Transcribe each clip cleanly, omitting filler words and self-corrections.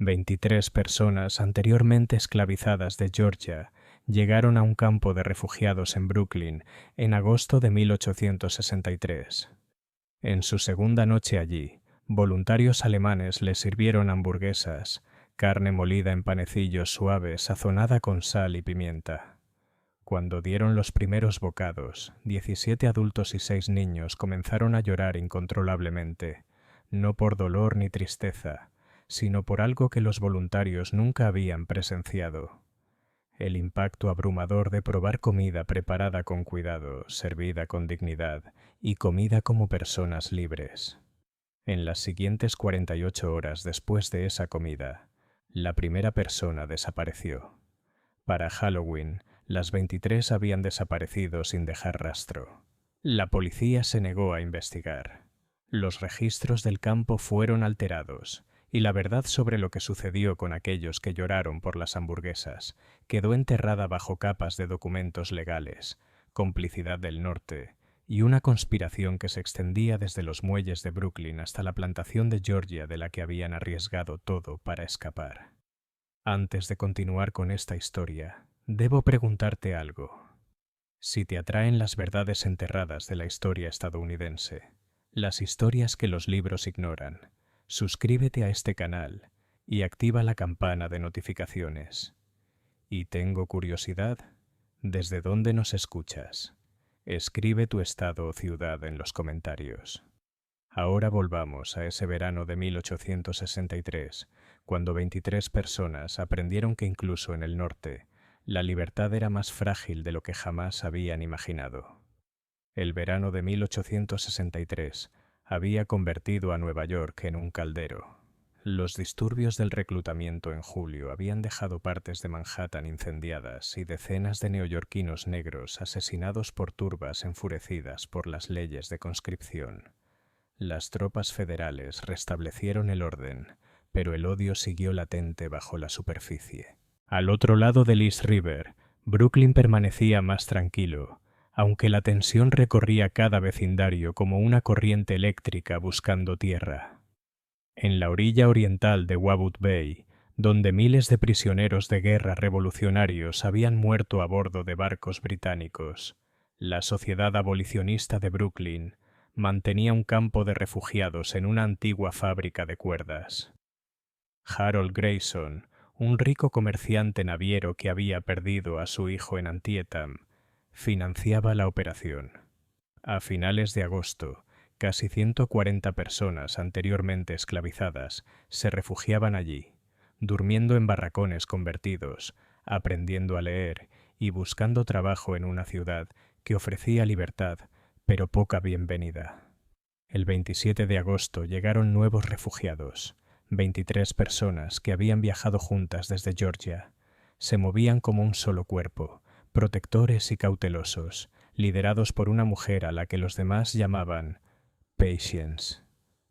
23 personas anteriormente esclavizadas de Georgia llegaron a un campo de refugiados en Brooklyn en agosto de 1863. En su segunda noche allí, voluntarios alemanes les sirvieron hamburguesas, carne molida en panecillos suaves sazonada con sal y pimienta. Cuando dieron los primeros bocados, 17 adultos y 6 niños comenzaron a llorar incontrolablemente, no por dolor ni tristeza, sino por algo que los voluntarios nunca habían presenciado: el impacto abrumador de probar comida preparada con cuidado, servida con dignidad y comida como personas libres. En las siguientes 48 horas después de esa comida, la primera persona desapareció. Para Halloween, las 23 habían desaparecido sin dejar rastro. La policía se negó a investigar. Los registros del campo fueron alterados, y la verdad sobre lo que sucedió con aquellos que lloraron por las hamburguesas quedó enterrada bajo capas de documentos legales, complicidad del norte y una conspiración que se extendía desde los muelles de Brooklyn hasta la plantación de Georgia de la que habían arriesgado todo para escapar. Antes de continuar con esta historia, debo preguntarte algo. Si te atraen las verdades enterradas de la historia estadounidense, las historias que los libros ignoran, suscríbete a este canal y activa la campana de notificaciones. Y tengo curiosidad, ¿desde dónde nos escuchas? Escribe tu estado o ciudad en los comentarios. Ahora volvamos a ese verano de 1863, cuando 23 personas aprendieron que incluso en el norte, la libertad era más frágil de lo que jamás habían imaginado. El verano de 1863 había convertido a Nueva York en un caldero. Los disturbios del reclutamiento en julio habían dejado partes de Manhattan incendiadas y decenas de neoyorquinos negros asesinados por turbas enfurecidas por las leyes de conscripción. Las tropas federales restablecieron el orden, pero el odio siguió latente bajo la superficie. Al otro lado del East River, Brooklyn permanecía más tranquilo, aunque la tensión recorría cada vecindario como una corriente eléctrica buscando tierra. En la orilla oriental de Wabutt Bay, donde miles de prisioneros de guerra revolucionarios habían muerto a bordo de barcos británicos, la Sociedad Abolicionista de Brooklyn mantenía un campo de refugiados en una antigua fábrica de cuerdas. Harold Grayson, un rico comerciante naviero que había perdido a su hijo en Antietam, financiaba la operación. A finales de agosto, casi 140 personas anteriormente esclavizadas se refugiaban allí, durmiendo en barracones convertidos, aprendiendo a leer y buscando trabajo en una ciudad que ofrecía libertad, pero poca bienvenida. El 27 de agosto llegaron nuevos refugiados, 23 personas que habían viajado juntas desde Georgia. Se movían como un solo cuerpo, protectores y cautelosos, liderados por una mujer a la que los demás llamaban Patience.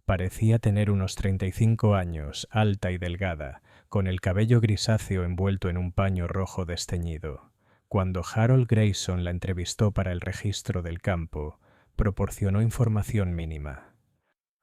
Parecía tener unos 35 años, alta y delgada, con el cabello grisáceo envuelto en un paño rojo desteñido. Cuando Harold Grayson la entrevistó para el registro del campo, proporcionó información mínima.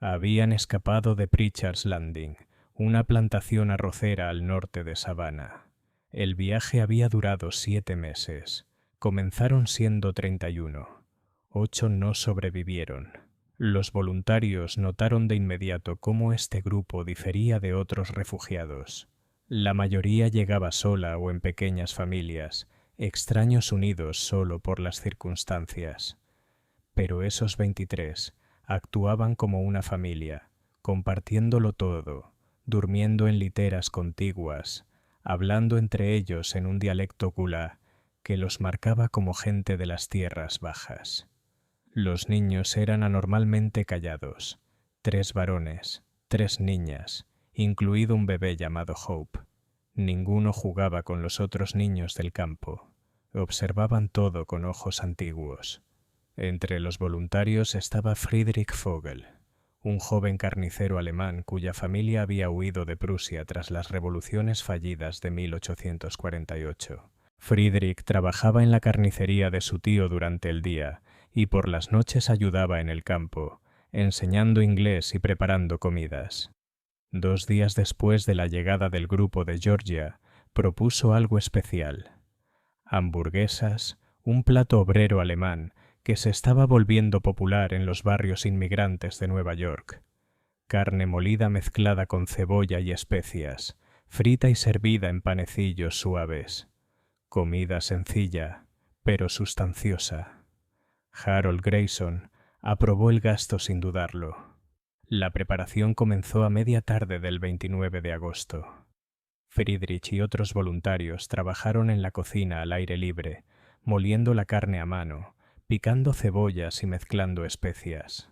Habían escapado de Pritchard's Landing, una plantación arrocera al norte de Savannah. El viaje había durado 7 meses. Comenzaron siendo 31. 8 no sobrevivieron. Los voluntarios notaron de inmediato cómo este grupo difería de otros refugiados. La mayoría llegaba sola o en pequeñas familias, extraños unidos solo por las circunstancias. Pero esos 23 actuaban como una familia, compartiéndolo todo, durmiendo en literas contiguas, hablando entre ellos en un dialecto gulá que los marcaba como gente de las tierras bajas. Los niños eran anormalmente callados, 3 varones, 3 niñas, incluido un bebé llamado Hope. Ninguno jugaba con los otros niños del campo. Observaban todo con ojos antiguos. Entre los voluntarios estaba Friedrich Vogel, un joven carnicero alemán cuya familia había huido de Prusia tras las revoluciones fallidas de 1848. Friedrich trabajaba en la carnicería de su tío durante el día y por las noches ayudaba en el campo, enseñando inglés y preparando comidas. 2 días después de la llegada del grupo de Georgia, propuso algo especial: hamburguesas, un plato obrero alemán que se estaba volviendo popular en los barrios inmigrantes de Nueva York. Carne molida mezclada con cebolla y especias, frita y servida en panecillos suaves. Comida sencilla, pero sustanciosa. Harold Grayson aprobó el gasto sin dudarlo. La preparación comenzó a media tarde del 29 de agosto. Friedrich y otros voluntarios trabajaron en la cocina al aire libre, moliendo la carne a mano, picando cebollas y mezclando especias.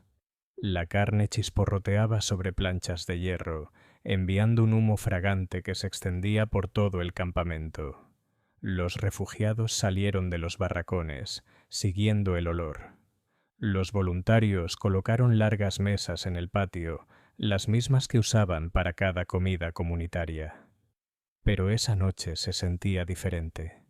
La carne chisporroteaba sobre planchas de hierro, enviando un humo fragante que se extendía por todo el campamento. Los refugiados salieron de los barracones, siguiendo el olor. Los voluntarios colocaron largas mesas en el patio, las mismas que usaban para cada comida comunitaria. Pero esa noche se sentía diferente.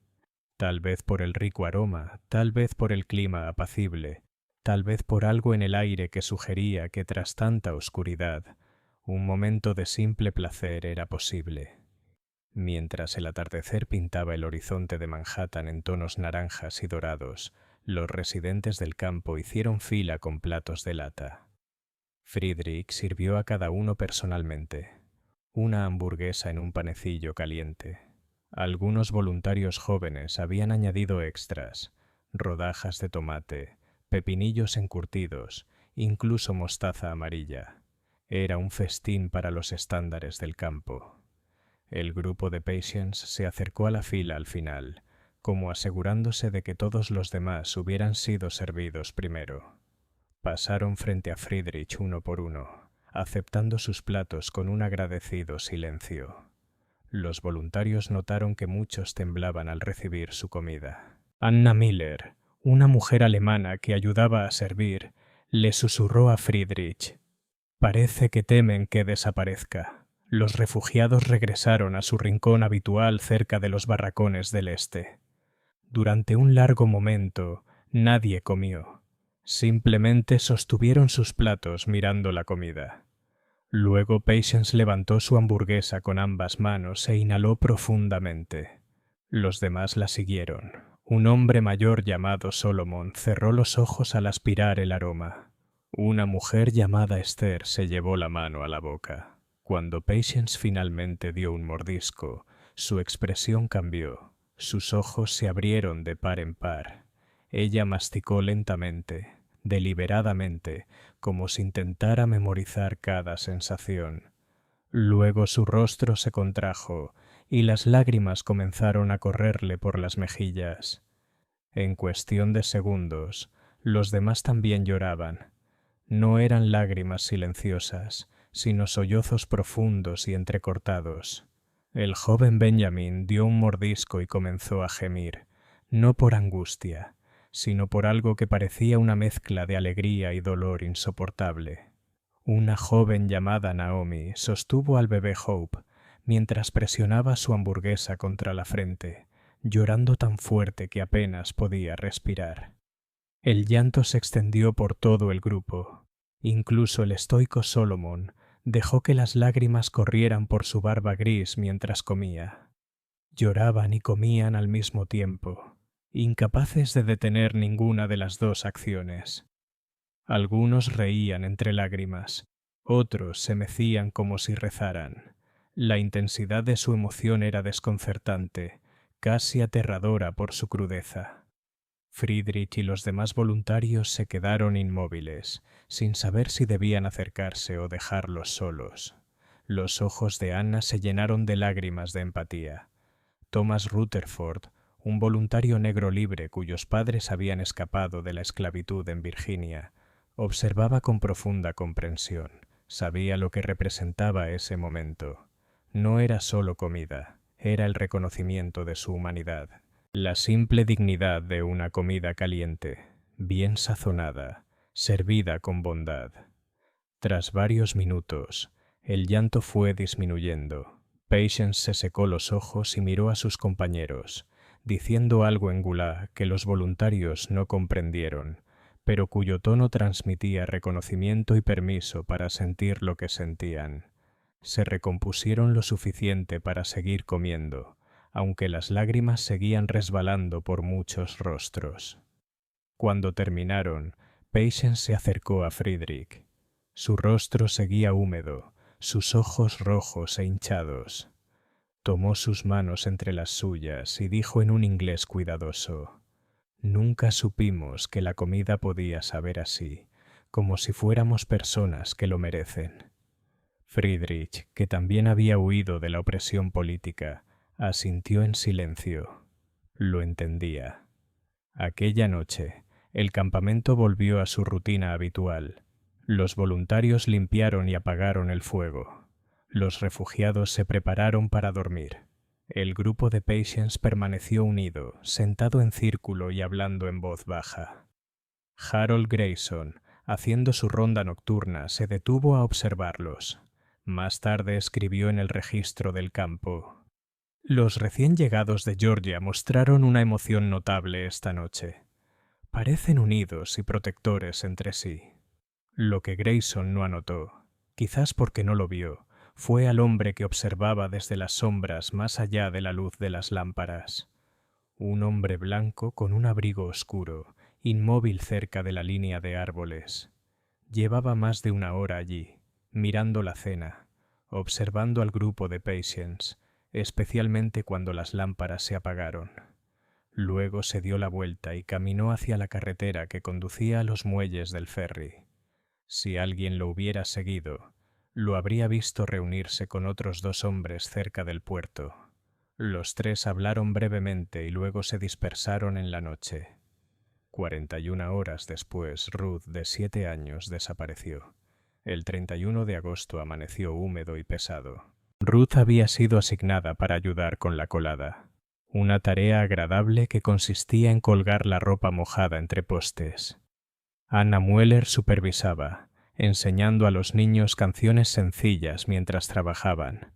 Tal vez por el rico aroma, tal vez por el clima apacible, tal vez por algo en el aire que sugería que tras tanta oscuridad, un momento de simple placer era posible. Mientras el atardecer pintaba el horizonte de Manhattan en tonos naranjas y dorados, los residentes del campo hicieron fila con platos de lata. Friedrich sirvió a cada uno personalmente. Una hamburguesa en un panecillo caliente. Algunos voluntarios jóvenes habían añadido extras: rodajas de tomate, pepinillos encurtidos, incluso mostaza amarilla. Era un festín para los estándares del campo. El grupo de Patience se acercó a la fila al final, como asegurándose de que todos los demás hubieran sido servidos primero. Pasaron frente a Friedrich uno por uno, aceptando sus platos con un agradecido silencio. Los voluntarios notaron que muchos temblaban al recibir su comida. Anna Miller, una mujer alemana que ayudaba a servir, le susurró a Friedrich: «Parece que temen que desaparezca». Los refugiados regresaron a su rincón habitual cerca de los barracones del este. Durante un largo momento, nadie comió. Simplemente sostuvieron sus platos mirando la comida. Luego Patience levantó su hamburguesa con ambas manos e inhaló profundamente. Los demás la siguieron. Un hombre mayor llamado Solomon cerró los ojos al aspirar el aroma. Una mujer llamada Esther se llevó la mano a la boca. Cuando Patience finalmente dio un mordisco, su expresión cambió. Sus ojos se abrieron de par en par. Ella masticó lentamente, deliberadamente, como si intentara memorizar cada sensación. Luego su rostro se contrajo y las lágrimas comenzaron a correrle por las mejillas. En cuestión de segundos, los demás también lloraban. No eran lágrimas silenciosas, sino sollozos profundos y entrecortados. El joven Benjamin dio un mordisco y comenzó a gemir, no por angustia, sino por algo que parecía una mezcla de alegría y dolor insoportable. Una joven llamada Naomi sostuvo al bebé Hope mientras presionaba su hamburguesa contra la frente, llorando tan fuerte que apenas podía respirar. El llanto se extendió por todo el grupo. Incluso el estoico Solomon dejó que las lágrimas corrieran por su barba gris mientras comía. Lloraban y comían al mismo tiempo, incapaces de detener ninguna de las dos acciones. Algunos reían entre lágrimas, otros se mecían como si rezaran. La intensidad de su emoción era desconcertante, casi aterradora por su crudeza. Friedrich y los demás voluntarios se quedaron inmóviles, sin saber si debían acercarse o dejarlos solos. Los ojos de Anna se llenaron de lágrimas de empatía. Thomas Rutherford, un voluntario negro libre cuyos padres habían escapado de la esclavitud en Virginia, observaba con profunda comprensión. Sabía lo que representaba ese momento. No era solo comida, era el reconocimiento de su humanidad. La simple dignidad de una comida caliente, bien sazonada, servida con bondad. Tras varios minutos, el llanto fue disminuyendo. Patience se secó los ojos y miró a sus compañeros, diciendo algo en gulá que los voluntarios no comprendieron, pero cuyo tono transmitía reconocimiento y permiso para sentir lo que sentían. Se recompusieron lo suficiente para seguir comiendo, aunque las lágrimas seguían resbalando por muchos rostros. Cuando terminaron, Patience se acercó a Friedrich. Su rostro seguía húmedo, sus ojos rojos e hinchados. Tomó sus manos entre las suyas y dijo en un inglés cuidadoso: «Nunca supimos que la comida podía saber así, como si fuéramos personas que lo merecen». Friedrich, que también había huido de la opresión política, asintió en silencio. Lo entendía. Aquella noche, el campamento volvió a su rutina habitual. Los voluntarios limpiaron y apagaron el fuego. Los refugiados se prepararon para dormir. El grupo de Patience permaneció unido, sentado en círculo y hablando en voz baja. Harold Grayson, haciendo su ronda nocturna, se detuvo a observarlos. Más tarde escribió en el registro del campo: «Los recién llegados de Georgia mostraron una emoción notable esta noche. Parecen unidos y protectores entre sí». Lo que Grayson no anotó, quizás porque no lo vio, fue al hombre que observaba desde las sombras más allá de la luz de las lámparas. Un hombre blanco con un abrigo oscuro, inmóvil cerca de la línea de árboles. Llevaba más de una hora allí, mirando la cena, observando al grupo de Patience, especialmente cuando las lámparas se apagaron. Luego se dio la vuelta y caminó hacia la carretera que conducía a los muelles del ferry. Si alguien lo hubiera seguido, lo habría visto reunirse con otros 2 hombres cerca del puerto. Los 3 hablaron brevemente y luego se dispersaron en la noche. 41 horas después, Ruth, de 7 años, desapareció. El 31 de agosto amaneció húmedo y pesado. Ruth había sido asignada para ayudar con la colada, una tarea agradable que consistía en colgar la ropa mojada entre postes. Anna Mueller supervisaba, enseñando a los niños canciones sencillas mientras trabajaban.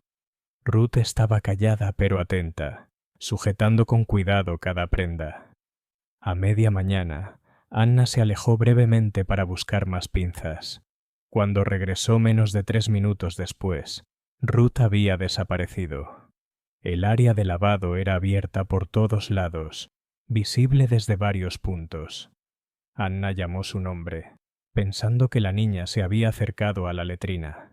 Ruth estaba callada pero atenta, sujetando con cuidado cada prenda. A media mañana, Anna se alejó brevemente para buscar más pinzas. Cuando regresó menos de 3 minutos después, Ruth había desaparecido. El área de lavado era abierta por todos lados, visible desde varios puntos. Anna llamó su nombre, pensando que la niña se había acercado a la letrina.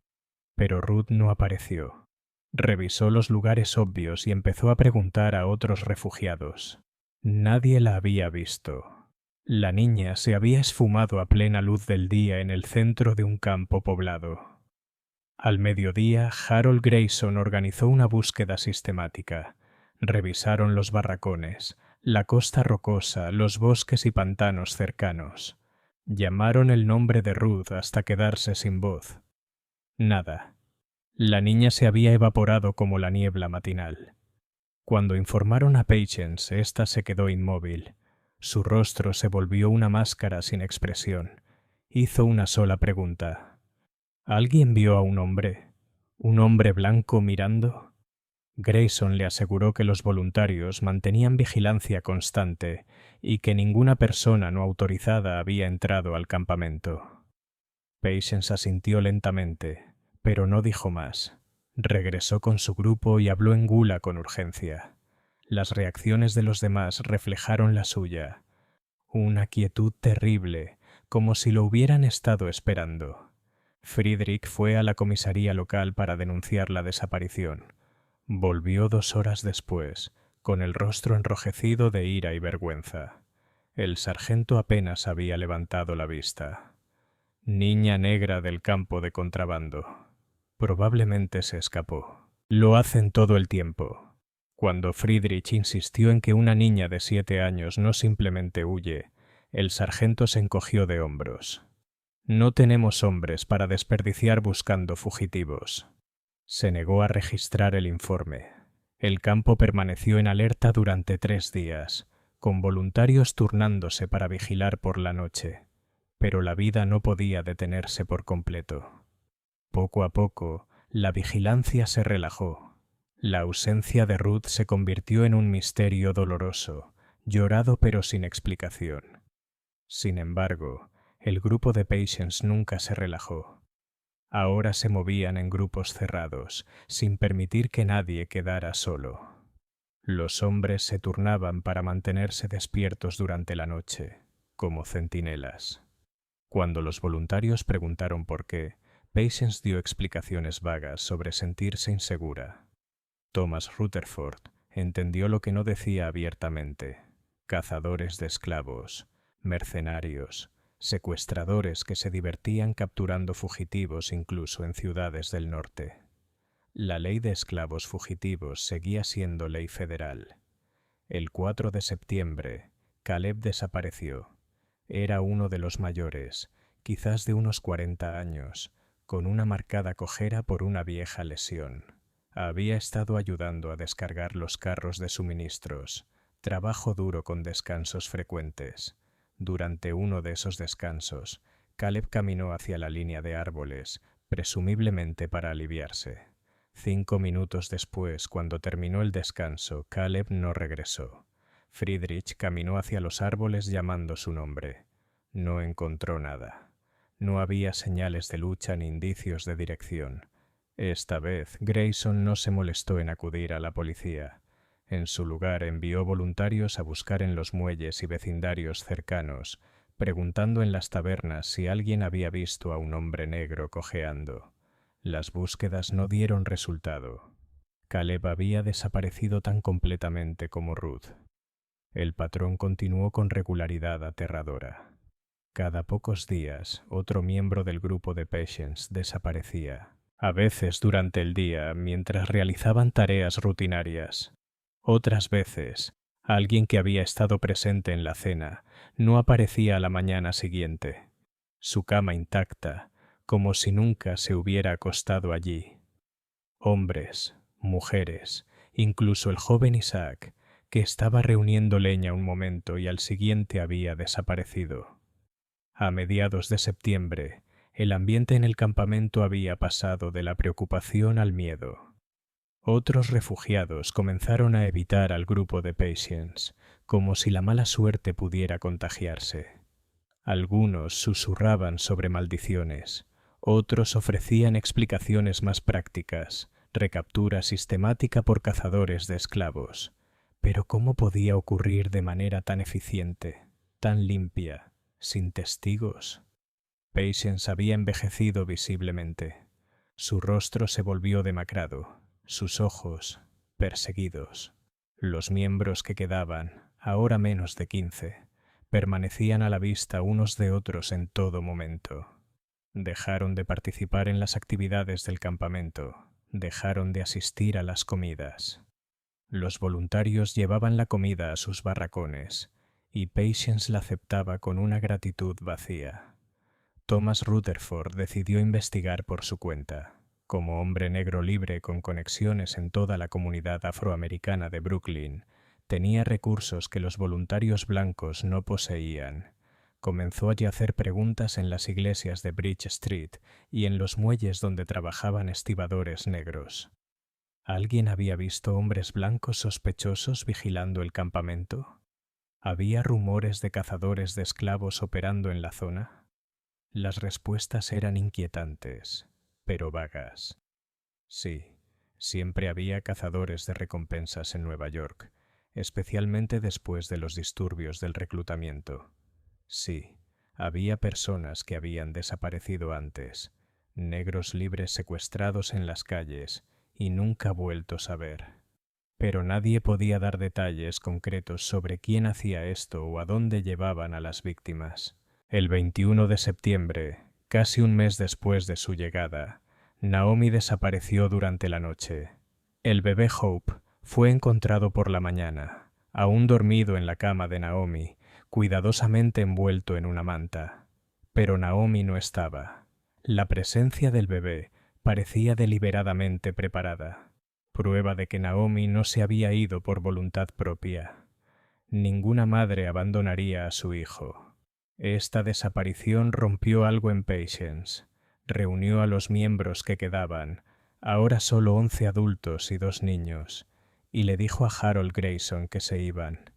Pero Ruth no apareció. Revisó los lugares obvios y empezó a preguntar a otros refugiados. Nadie la había visto. La niña se había esfumado a plena luz del día en el centro de un campo poblado. Al mediodía, Harold Grayson organizó una búsqueda sistemática. Revisaron los barracones, la costa rocosa, los bosques y pantanos cercanos. Llamaron el nombre de Ruth hasta quedarse sin voz. Nada. La niña se había evaporado como la niebla matinal. Cuando informaron a Patience, ésta se quedó inmóvil. Su rostro se volvió una máscara sin expresión. Hizo una sola pregunta. ¿Alguien vio a un hombre? ¿Un hombre blanco mirando? Grayson le aseguró que los voluntarios mantenían vigilancia constante y que ninguna persona no autorizada había entrado al campamento. Patience asintió lentamente, pero no dijo más. Regresó con su grupo y habló en Gula con urgencia. Las reacciones de los demás reflejaron la suya. Una quietud terrible, como si lo hubieran estado esperando. Friedrich fue a la comisaría local para denunciar la desaparición. Volvió 2 horas después, con el rostro enrojecido de ira y vergüenza. El sargento apenas había levantado la vista. Niña negra del campo de contrabando. Probablemente se escapó. Lo hacen todo el tiempo. Cuando Friedrich insistió en que una niña de 7 años no simplemente huye, el sargento se encogió de hombros. No tenemos hombres para desperdiciar buscando fugitivos. Se negó a registrar el informe. El campo permaneció en alerta durante 3 días, con voluntarios turnándose para vigilar por la noche. Pero la vida no podía detenerse por completo. Poco a poco, la vigilancia se relajó. La ausencia de Ruth se convirtió en un misterio doloroso, llorado pero sin explicación. Sin embargo, el grupo de Patience nunca se relajó. Ahora se movían en grupos cerrados, sin permitir que nadie quedara solo. Los hombres se turnaban para mantenerse despiertos durante la noche, como centinelas. Cuando los voluntarios preguntaron por qué, Patience dio explicaciones vagas sobre sentirse insegura. Thomas Rutherford entendió lo que no decía abiertamente: cazadores de esclavos, mercenarios, secuestradores que se divertían capturando fugitivos incluso en ciudades del norte. La ley de esclavos fugitivos seguía siendo ley federal. El 4 de septiembre, Caleb desapareció. Era uno de los mayores, quizás de unos 40 años, con una marcada cojera por una vieja lesión. Había estado ayudando a descargar los carros de suministros, trabajo duro con descansos frecuentes. Durante uno de esos descansos, Caleb caminó hacia la línea de árboles, presumiblemente para aliviarse. 5 minutos después, cuando terminó el descanso, Caleb no regresó. Friedrich caminó hacia los árboles llamando su nombre. No encontró nada. No había señales de lucha ni indicios de dirección. Esta vez, Grayson no se molestó en acudir a la policía. En su lugar, envió voluntarios a buscar en los muelles y vecindarios cercanos, preguntando en las tabernas si alguien había visto a un hombre negro cojeando. Las búsquedas no dieron resultado. Caleb había desaparecido tan completamente como Ruth. El patrón continuó con regularidad aterradora. Cada pocos días, otro miembro del grupo de Patience desaparecía, a veces durante el día mientras realizaban tareas rutinarias. Otras veces, alguien que había estado presente en la cena no aparecía a la mañana siguiente. Su cama intacta, como si nunca se hubiera acostado allí. Hombres, mujeres, incluso el joven Isaac, que estaba reuniendo leña un momento y al siguiente había desaparecido. A mediados de septiembre, el ambiente en el campamento había pasado de la preocupación al miedo. Otros refugiados comenzaron a evitar al grupo de Patience, como si la mala suerte pudiera contagiarse. Algunos susurraban sobre maldiciones. Otros ofrecían explicaciones más prácticas, recaptura sistemática por cazadores de esclavos. Pero ¿cómo podía ocurrir de manera tan eficiente, tan limpia, sin testigos? Patience había envejecido visiblemente. Su rostro se volvió demacrado, sus ojos perseguidos. Los miembros que quedaban, ahora menos de 15, permanecían a la vista unos de otros en todo momento. Dejaron de participar en las actividades del campamento, dejaron de asistir a las comidas. Los voluntarios llevaban la comida a sus barracones, y Patience la aceptaba con una gratitud vacía. Thomas Rutherford decidió investigar por su cuenta. Como hombre negro libre con conexiones en toda la comunidad afroamericana de Brooklyn, tenía recursos que los voluntarios blancos no poseían. Comenzó allí a hacer preguntas en las iglesias de Bridge Street y en los muelles donde trabajaban estibadores negros. ¿Alguien había visto hombres blancos sospechosos vigilando el campamento? ¿Había rumores de cazadores de esclavos operando en la zona? Las respuestas eran inquietantes, pero vagas. Sí, siempre había cazadores de recompensas en Nueva York, especialmente después de los disturbios del reclutamiento. Sí, había personas que habían desaparecido antes, negros libres secuestrados en las calles y nunca vueltos a ver. Pero nadie podía dar detalles concretos sobre quién hacía esto o a dónde llevaban a las víctimas. El 21 de septiembre, casi un mes después de su llegada, Naomi desapareció durante la noche. El bebé Hope fue encontrado por la mañana, aún dormido en la cama de Naomi, cuidadosamente envuelto en una manta. Pero Naomi no estaba. La presencia del bebé parecía deliberadamente preparada, prueba de que Naomi no se había ido por voluntad propia. Ninguna madre abandonaría a su hijo. Esta desaparición rompió algo en Patience. Reunió a los miembros que quedaban, ahora solo 11 adultos y 2 niños, y le dijo a Harold Grayson que se iban.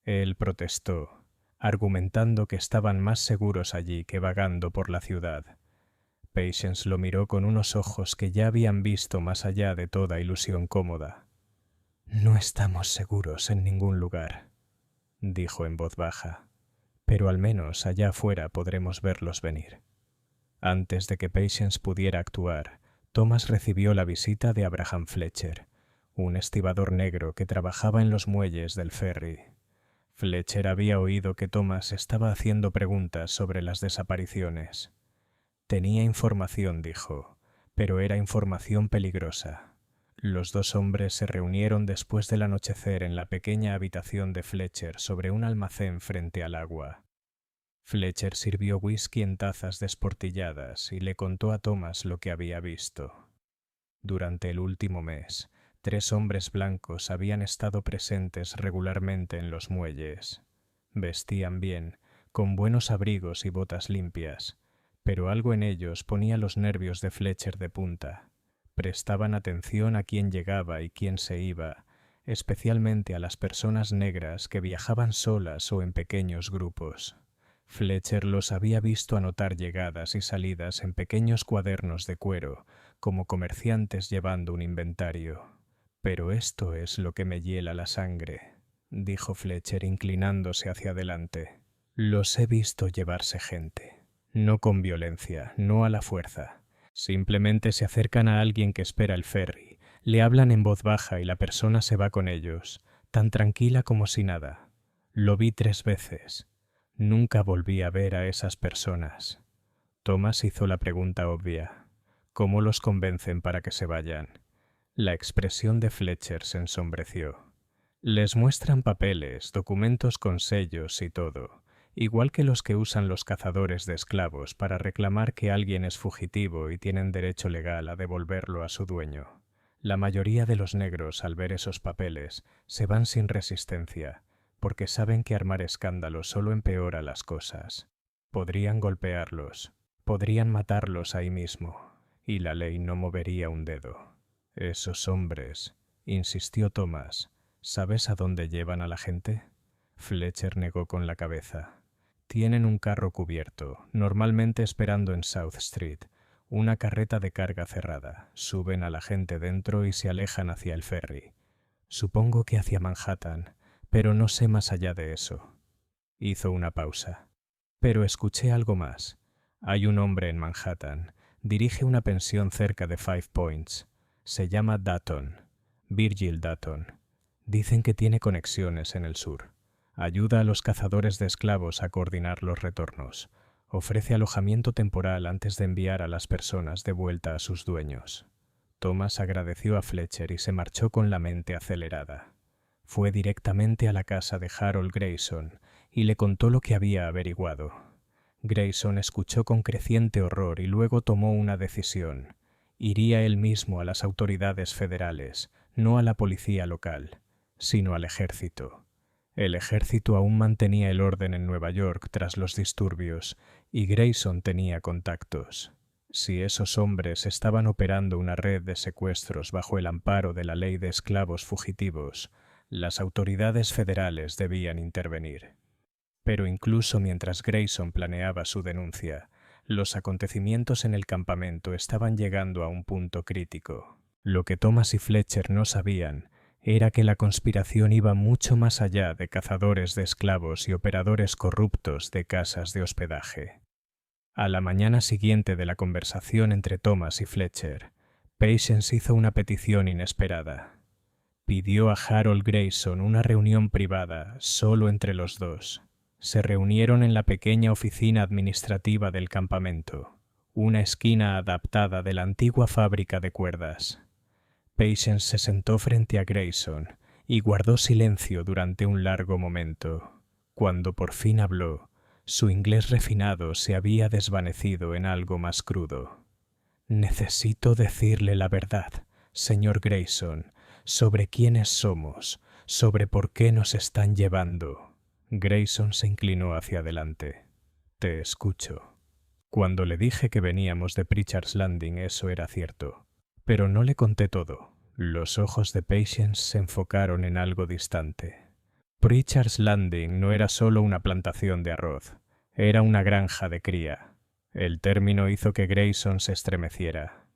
Él protestó, argumentando que estaban más seguros allí que vagando por la ciudad. Patience lo miró con unos ojos que ya habían visto más allá de toda ilusión cómoda. «No estamos seguros en ningún lugar», dijo en voz baja, «pero al menos allá afuera podremos verlos venir». Antes de que Patience pudiera actuar, Thomas recibió la visita de Abraham Fletcher, un estibador negro que trabajaba en los muelles del ferry. Fletcher había oído que Thomas estaba haciendo preguntas sobre las desapariciones. Tenía información, dijo, pero era información peligrosa. Los dos hombres se reunieron después del anochecer en la pequeña habitación de Fletcher sobre un almacén frente al agua. Fletcher sirvió whisky en tazas desportilladas y le contó a Thomas lo que había visto. Durante el último mes, 3 hombres blancos habían estado presentes regularmente en los muelles. Vestían bien, con buenos abrigos y botas limpias, pero algo en ellos ponía los nervios de Fletcher de punta. Prestaban atención a quién llegaba y quién se iba, especialmente a las personas negras que viajaban solas o en pequeños grupos. Fletcher los había visto anotar llegadas y salidas en pequeños cuadernos de cuero, como comerciantes llevando un inventario. «Pero esto es lo que me hiela la sangre», dijo Fletcher inclinándose hacia adelante. «Los he visto llevarse gente. No con violencia, no a la fuerza. Simplemente se acercan a alguien que espera el ferry, le hablan en voz baja y la persona se va con ellos, tan tranquila como si nada. Lo vi 3 veces. Nunca volví a ver a esas personas». Thomas hizo la pregunta obvia. «¿Cómo los convencen para que se vayan?» La expresión de Fletcher se ensombreció. «Les muestran papeles, documentos con sellos y todo, igual que los que usan los cazadores de esclavos para reclamar que alguien es fugitivo y tienen derecho legal a devolverlo a su dueño. La mayoría de los negros, al ver esos papeles, se van sin resistencia, porque saben que armar escándalo solo empeora las cosas. Podrían golpearlos, podrían matarlos ahí mismo, y la ley no movería un dedo. Esos hombres», insistió Thomas, «¿sabes a dónde llevan a la gente?» Fletcher negó con la cabeza. «Tienen un carro cubierto, normalmente esperando en South Street, una carreta de carga cerrada. Suben a la gente dentro y se alejan hacia el ferry. Supongo que hacia Manhattan, pero no sé más allá de eso». Hizo una pausa. «Pero escuché algo más. Hay un hombre en Manhattan. Dirige una pensión cerca de Five Points. Se llama Dutton, Virgil Dutton. Dicen que tiene conexiones en el sur. Ayuda a los cazadores de esclavos a coordinar los retornos. Ofrece alojamiento temporal antes de enviar a las personas de vuelta a sus dueños». Thomas agradeció a Fletcher y se marchó con la mente acelerada. Fue directamente a la casa de Harold Grayson y le contó lo que había averiguado. Grayson escuchó con creciente horror y luego tomó una decisión. Iría él mismo a las autoridades federales, no a la policía local, sino al ejército. El ejército aún mantenía el orden en Nueva York tras los disturbios, y Grayson tenía contactos. Si esos hombres estaban operando una red de secuestros bajo el amparo de la ley de esclavos fugitivos, las autoridades federales debían intervenir. Pero incluso mientras Grayson planeaba su denuncia, los acontecimientos en el campamento estaban llegando a un punto crítico. Lo que Thomas y Fletcher no sabían era que la conspiración iba mucho más allá de cazadores de esclavos y operadores corruptos de casas de hospedaje. A la mañana siguiente de la conversación entre Thomas y Fletcher, Patience hizo una petición inesperada. Pidió a Harold Grayson una reunión privada, solo entre los dos. Se reunieron en la pequeña oficina administrativa del campamento, una esquina adaptada de la antigua fábrica de cuerdas. Patience se sentó frente a Grayson y guardó silencio durante un largo momento. Cuando por fin habló, su inglés refinado se había desvanecido en algo más crudo. «Necesito decirle la verdad, señor Grayson, sobre quiénes somos, sobre por qué nos están llevando». Grayson se inclinó hacia adelante. «Te escucho». Cuando le dije que veníamos de Pritchard's Landing, eso era cierto. Pero no le conté todo. Los ojos de Patience se enfocaron en algo distante. Pritchard's Landing no era solo una plantación de arroz, era una granja de cría. El término hizo que Grayson se estremeciera.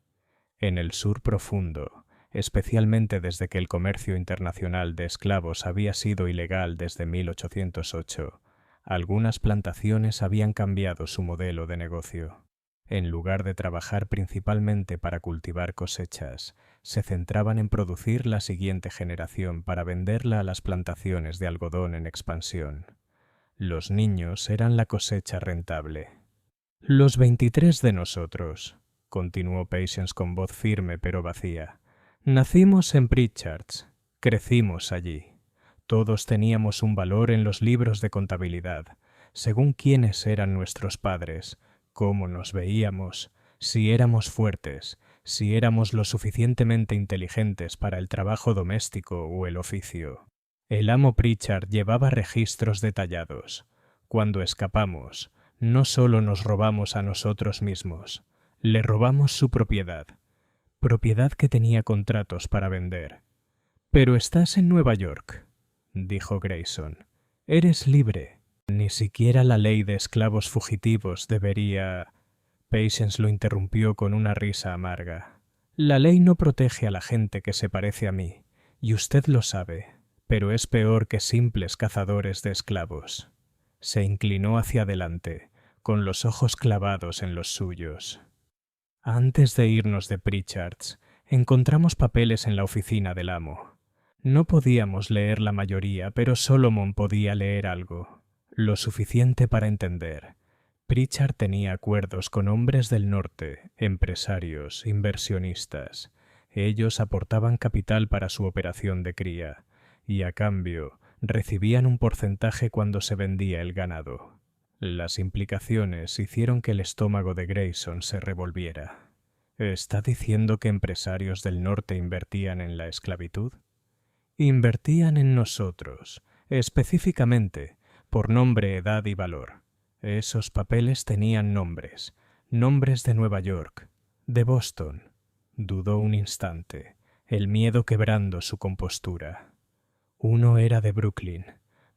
En el sur profundo, especialmente desde que el comercio internacional de esclavos había sido ilegal desde 1808, algunas plantaciones habían cambiado su modelo de negocio. En lugar de trabajar principalmente para cultivar cosechas, se centraban en producir la siguiente generación para venderla a las plantaciones de algodón en expansión. Los niños eran la cosecha rentable. Los 23 de nosotros, continuó Patience con voz firme pero vacía, nacimos en Pritchards, crecimos allí. Todos teníamos un valor en los libros de contabilidad, según quiénes eran nuestros padres, cómo nos veíamos, si éramos fuertes, si éramos lo suficientemente inteligentes para el trabajo doméstico o el oficio. El amo Pritchard llevaba registros detallados. Cuando escapamos, no solo nos robamos a nosotros mismos, le robamos su propiedad que tenía contratos para vender. Pero estás en Nueva York, dijo Grayson. Eres libre. Ni siquiera la ley de esclavos fugitivos debería... Patience lo interrumpió con una risa amarga. La ley no protege a la gente que se parece a mí, y usted lo sabe, pero es peor que simples cazadores de esclavos. Se inclinó hacia adelante, con los ojos clavados en los suyos. Antes de irnos de Pritchards, encontramos papeles en la oficina del amo. No podíamos leer la mayoría, pero Solomon podía leer algo, lo suficiente para entender. Pritchard tenía acuerdos con hombres del norte, empresarios, inversionistas. Ellos aportaban capital para su operación de cría, y a cambio recibían un porcentaje cuando se vendía el ganado. Las implicaciones hicieron que el estómago de Grayson se revolviera. ¿Está diciendo que empresarios del norte invertían en la esclavitud? Invertían en nosotros, específicamente, por nombre, edad y valor. Esos papeles tenían nombres de Nueva York, de Boston. Dudó un instante, el miedo quebrando su compostura. Uno era de Brooklyn.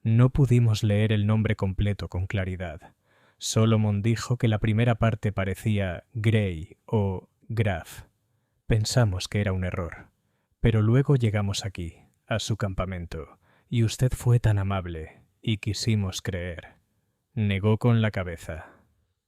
No pudimos leer el nombre completo con claridad. Solomon dijo que la primera parte parecía Gray o Graf. Pensamos que era un error. Pero luego llegamos aquí, a su campamento, y usted fue tan amable, y quisimos creer. Negó con la cabeza.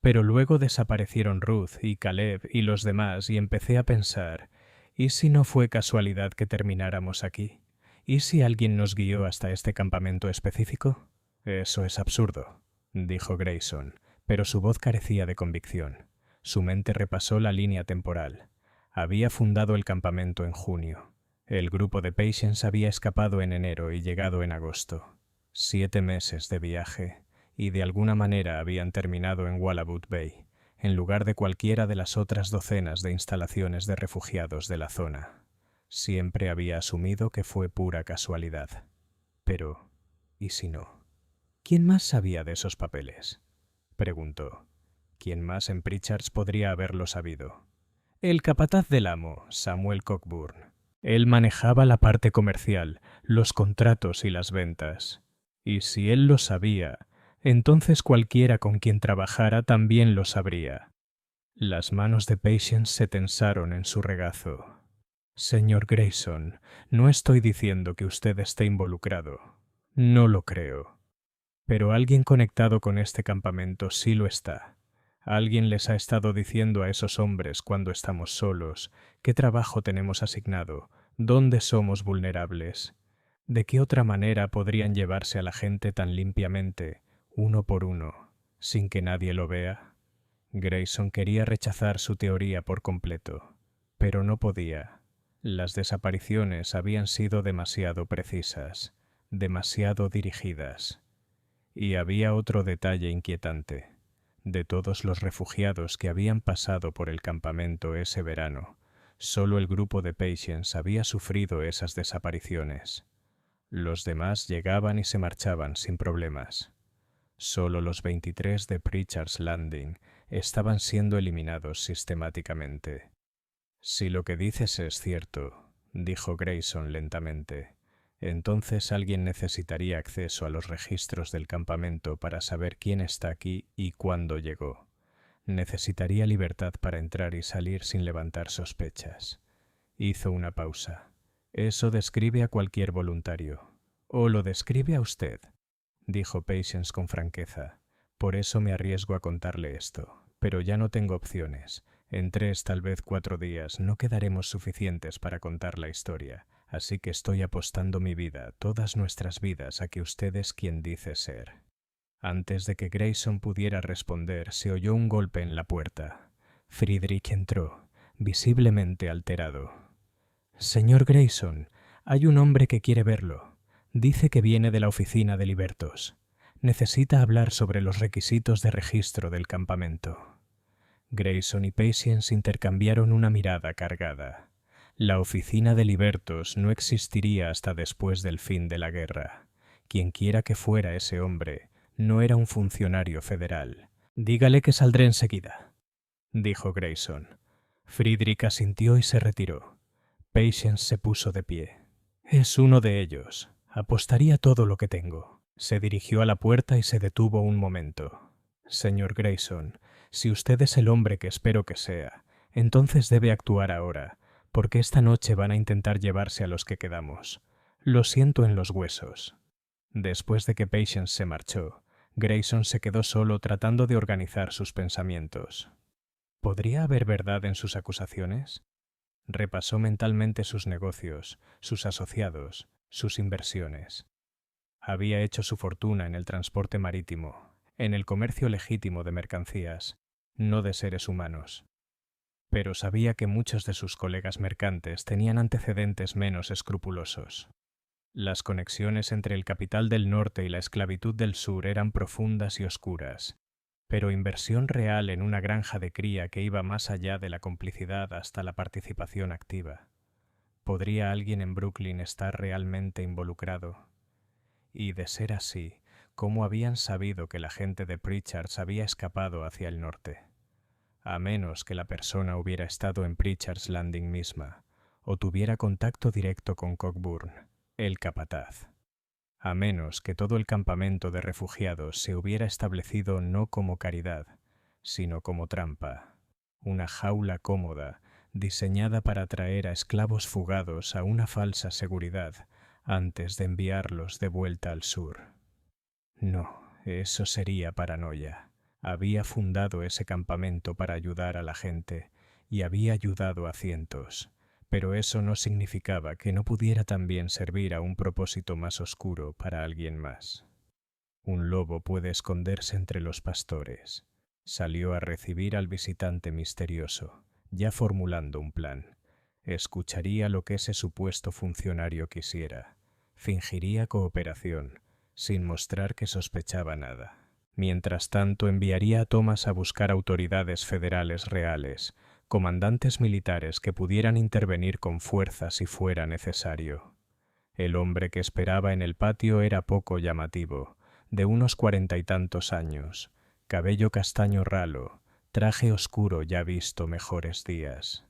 Pero luego desaparecieron Ruth y Caleb y los demás y empecé a pensar, ¿y si no fue casualidad que termináramos aquí? ¿Y si alguien nos guió hasta este campamento específico? Eso es absurdo, dijo Grayson, pero su voz carecía de convicción. Su mente repasó la línea temporal. Había fundado el campamento en junio. El grupo de Patience había escapado en enero y llegado en agosto. 7 meses de viaje, y de alguna manera habían terminado en Wallabout Bay, en lugar de cualquiera de las otras docenas de instalaciones de refugiados de la zona. Siempre había asumido que fue pura casualidad. Pero, ¿y si no? ¿Quién más sabía de esos papeles? Preguntó. ¿Quién más en Pritchards podría haberlo sabido? El capataz del amo, Samuel Cockburn. Él manejaba la parte comercial, los contratos y las ventas. Y si él lo sabía, entonces cualquiera con quien trabajara también lo sabría. Las manos de Patience se tensaron en su regazo. Señor Grayson, no estoy diciendo que usted esté involucrado. No lo creo. Pero alguien conectado con este campamento sí lo está. Alguien les ha estado diciendo a esos hombres cuando estamos solos, qué trabajo tenemos asignado, dónde somos vulnerables. ¿De qué otra manera podrían llevarse a la gente tan limpiamente, uno por uno, sin que nadie lo vea? Grayson quería rechazar su teoría por completo, pero no podía. Las desapariciones habían sido demasiado precisas, demasiado dirigidas. Y había otro detalle inquietante. De todos los refugiados que habían pasado por el campamento ese verano, solo el grupo de Patience había sufrido esas desapariciones. Los demás llegaban y se marchaban sin problemas. Solo los 23 de Pritchard's Landing estaban siendo eliminados sistemáticamente. Si lo que dices es cierto, dijo Grayson lentamente, entonces alguien necesitaría acceso a los registros del campamento para saber quién está aquí y cuándo llegó. Necesitaría libertad para entrar y salir sin levantar sospechas. Hizo una pausa. Eso describe a cualquier voluntario. O lo describe a usted, dijo Patience con franqueza. Por eso me arriesgo a contarle esto. Pero ya no tengo opciones. En 3, tal vez 4 días, no quedaremos suficientes para contar la historia. Así que estoy apostando mi vida, todas nuestras vidas, a que usted es quien dice ser. Antes de que Grayson pudiera responder, se oyó un golpe en la puerta. Friedrich entró, visiblemente alterado. Señor Grayson, hay un hombre que quiere verlo. Dice que viene de la oficina de Libertos. Necesita hablar sobre los requisitos de registro del campamento. Grayson y Patience intercambiaron una mirada cargada. La oficina de Libertos no existiría hasta después del fin de la guerra. Quienquiera que fuera ese hombre, no era un funcionario federal. Dígale que saldré enseguida, dijo Grayson. Friedrich asintió y se retiró. Patience se puso de pie. Es uno de ellos. Apostaría todo lo que tengo. Se dirigió a la puerta y se detuvo un momento. Señor Grayson, si usted es el hombre que espero que sea, entonces debe actuar ahora, porque esta noche van a intentar llevarse a los que quedamos. Lo siento en los huesos. Después de que Patience se marchó, Grayson se quedó solo tratando de organizar sus pensamientos. ¿Podría haber verdad en sus acusaciones? Repasó mentalmente sus negocios, sus asociados, sus inversiones. Había hecho su fortuna en el transporte marítimo, en el comercio legítimo de mercancías, no de seres humanos. Pero sabía que muchos de sus colegas mercantes tenían antecedentes menos escrupulosos. Las conexiones entre el capital del norte y la esclavitud del sur eran profundas y oscuras, pero inversión real en una granja de cría que iba más allá de la complicidad hasta la participación activa. ¿Podría alguien en Brooklyn estar realmente involucrado? Y de ser así, ¿cómo habían sabido que la gente de Pritchard's había escapado hacia el norte? A menos que la persona hubiera estado en Pritchard's Landing misma, o tuviera contacto directo con Cockburn, el capataz. A menos que todo el campamento de refugiados se hubiera establecido no como caridad, sino como trampa, una jaula cómoda diseñada para atraer a esclavos fugados a una falsa seguridad antes de enviarlos de vuelta al sur. No, eso sería paranoia. Había fundado ese campamento para ayudar a la gente y había ayudado a cientos. Pero eso no significaba que no pudiera también servir a un propósito más oscuro para alguien más. Un lobo puede esconderse entre los pastores. Salió a recibir al visitante misterioso, ya formulando un plan. Escucharía lo que ese supuesto funcionario quisiera. Fingiría cooperación, sin mostrar que sospechaba nada. Mientras tanto, enviaría a Thomas a buscar autoridades federales reales, comandantes militares que pudieran intervenir con fuerza si fuera necesario. El hombre que esperaba en el patio era poco llamativo, de unos 40 y tantos años, cabello castaño ralo, traje oscuro ya visto mejores días.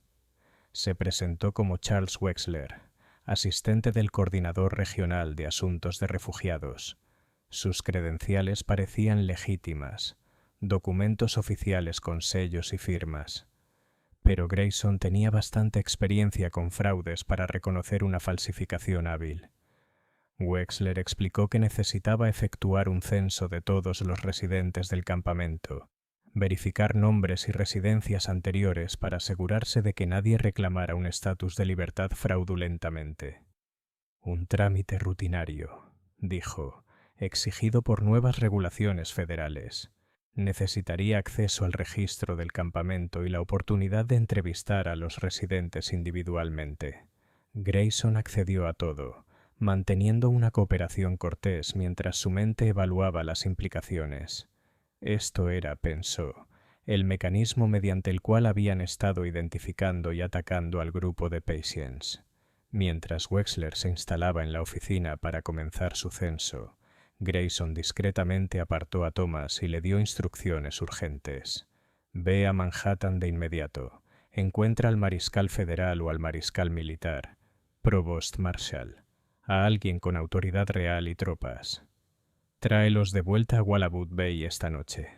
Se presentó como Charles Wexler, asistente del coordinador regional de asuntos de refugiados. Sus credenciales parecían legítimas, documentos oficiales con sellos y firmas. Pero Grayson tenía bastante experiencia con fraudes para reconocer una falsificación hábil. Wexler explicó que necesitaba efectuar un censo de todos los residentes del campamento, verificar nombres y residencias anteriores para asegurarse de que nadie reclamara un estatus de libertad fraudulentamente. Un trámite rutinario, dijo, exigido por nuevas regulaciones federales. Necesitaría acceso al registro del campamento y la oportunidad de entrevistar a los residentes individualmente. Grayson accedió a todo, manteniendo una cooperación cortés mientras su mente evaluaba las implicaciones. Esto era, pensó, el mecanismo mediante el cual habían estado identificando y atacando al grupo de Patience. Mientras Wexler se instalaba en la oficina para comenzar su censo, Grayson discretamente apartó a Thomas y le dio instrucciones urgentes. Ve a Manhattan de inmediato. Encuentra al mariscal federal o al mariscal militar, provost marshal, a alguien con autoridad real y tropas. Tráelos de vuelta a Wallabout Bay esta noche.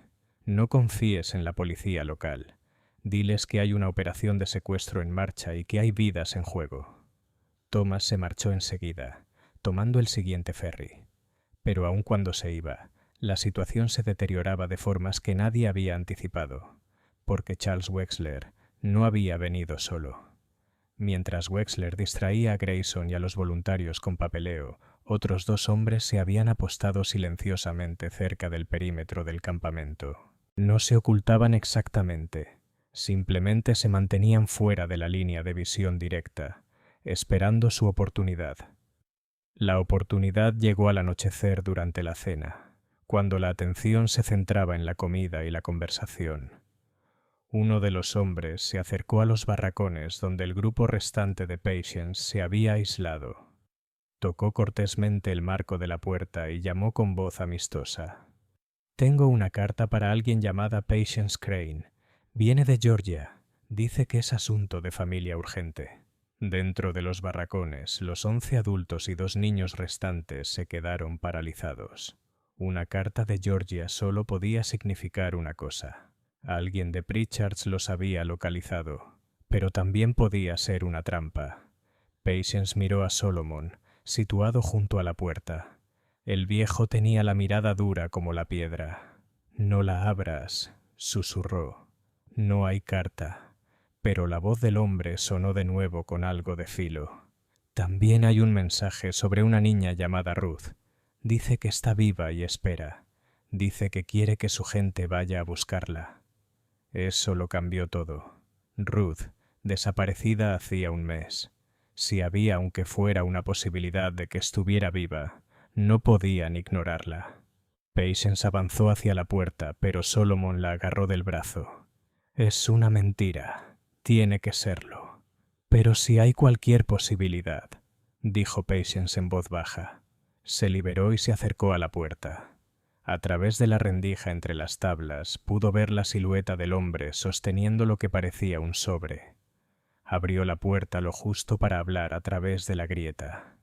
No confíes en la policía local. Diles que hay una operación de secuestro en marcha y que hay vidas en juego. Thomas se marchó enseguida, tomando el siguiente ferry. Pero aun cuando se iba, la situación se deterioraba de formas que nadie había anticipado, porque Charles Wexler no había venido solo. Mientras Wexler distraía a Grayson y a los voluntarios con papeleo, otros 2 hombres se habían apostado silenciosamente cerca del perímetro del campamento. No se ocultaban exactamente, simplemente se mantenían fuera de la línea de visión directa, esperando su oportunidad. La oportunidad llegó al anochecer durante la cena, cuando la atención se centraba en la comida y la conversación. Uno de los hombres se acercó a los barracones donde el grupo restante de Patience se había aislado. Tocó cortésmente el marco de la puerta y llamó con voz amistosa. «Tengo una carta para alguien llamada Patience Crane. Viene de Georgia. Dice que es asunto de familia urgente». Dentro de los barracones, los 11 adultos y 2 niños restantes se quedaron paralizados. Una carta de Georgia solo podía significar una cosa. Alguien de Pritchards los había localizado, pero también podía ser una trampa. Patience miró a Solomon, situado junto a la puerta. El viejo tenía la mirada dura como la piedra. «No la abras», susurró. «No hay carta». Pero la voz del hombre sonó de nuevo con algo de filo. «También hay un mensaje sobre una niña llamada Ruth. Dice que está viva y espera. Dice que quiere que su gente vaya a buscarla». Eso lo cambió todo. Ruth, desaparecida hacía 1 mes. Si había aunque fuera una posibilidad de que estuviera viva, no podían ignorarla. Patience avanzó hacia la puerta, pero Solomon la agarró del brazo. «Es una mentira. Tiene que serlo». «Pero si hay cualquier posibilidad», dijo Patience en voz baja. Se liberó y se acercó a la puerta. A través de la rendija entre las tablas pudo ver la silueta del hombre sosteniendo lo que parecía un sobre. Abrió la puerta lo justo para hablar a través de la grieta.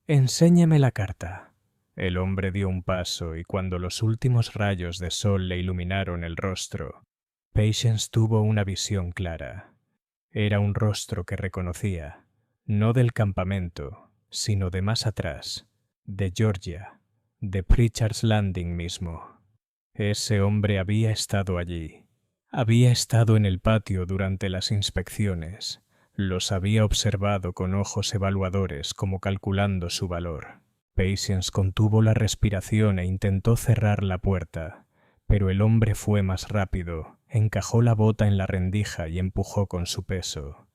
«Enséñeme la carta». El hombre dio un paso y cuando los últimos rayos de sol le iluminaron el rostro, Patience tuvo una visión clara. Era un rostro que reconocía, no del campamento, sino de más atrás, de Georgia, de Pritchard's Landing mismo. Ese hombre había estado allí. Había estado en el patio durante las inspecciones. Los había observado con ojos evaluadores como calculando su valor. Patience contuvo la respiración e intentó cerrar la puerta, pero el hombre fue más rápido, encajó la bota en la rendija y empujó con su peso.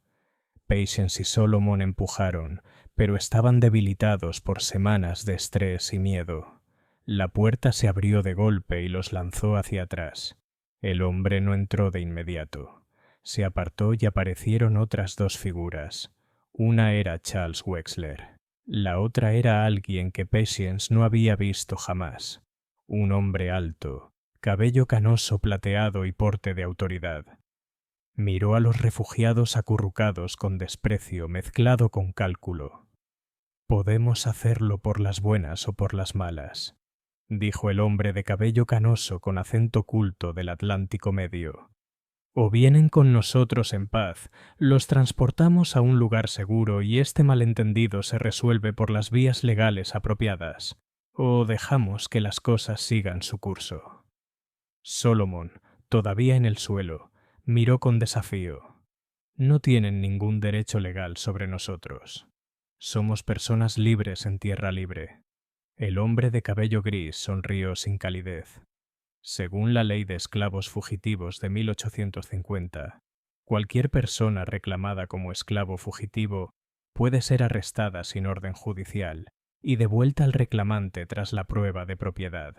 Patience y Solomon empujaron, pero estaban debilitados por semanas de estrés y miedo. La puerta se abrió de golpe y los lanzó hacia atrás. El hombre no entró de inmediato. Se apartó y aparecieron otras 2 figuras. Una era Charles Wexler. La otra era alguien que Patience no había visto jamás. Un hombre alto, cabello canoso plateado y porte de autoridad. Miró a los refugiados acurrucados con desprecio mezclado con cálculo. «Podemos hacerlo por las buenas o por las malas», dijo el hombre de cabello canoso con acento culto del Atlántico Medio. «O vienen con nosotros en paz, los transportamos a un lugar seguro y este malentendido se resuelve por las vías legales apropiadas, o dejamos que las cosas sigan su curso». Solomon, todavía en el suelo, miró con desafío. «No tienen ningún derecho legal sobre nosotros. Somos personas libres en tierra libre». El hombre de cabello gris sonrió sin calidez. Según la ley de esclavos fugitivos de 1850, cualquier persona reclamada como esclavo fugitivo puede ser arrestada sin orden judicial y devuelta al reclamante tras la prueba de propiedad.